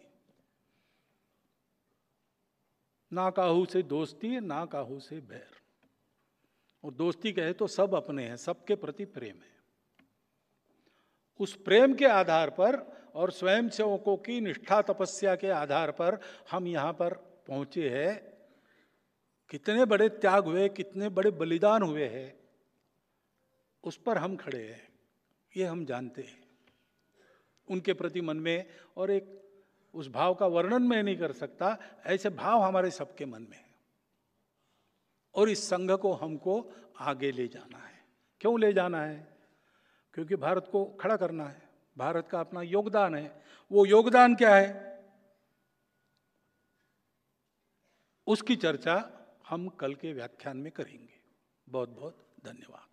Speaker 1: ना काहू से दोस्ती, ना काहू से बैर। और दोस्ती कहे तो सब अपने हैं, सबके प्रति प्रेम है। उस प्रेम के आधार पर और स्वयंसेवकों की निष्ठा तपस्या के आधार पर हम यहाँ पर पहुंचे हैं। कितने बड़े त्याग हुए, कितने बड़े बलिदान हुए हैं, उस पर हम खड़े हैं, ये हम जानते हैं। उनके प्रति मन में और एक उस भाव का वर्णन मैं नहीं कर सकता, ऐसे भाव हमारे सबके मन में है। और इस संघ को हमको आगे ले जाना है। क्यों ले जाना है? क्योंकि भारत को खड़ा करना है, भारत का अपना योगदान है। वो योगदान क्या है, उसकी चर्चा हम कल के व्याख्यान में करेंगे। बहुत बहुत धन्यवाद।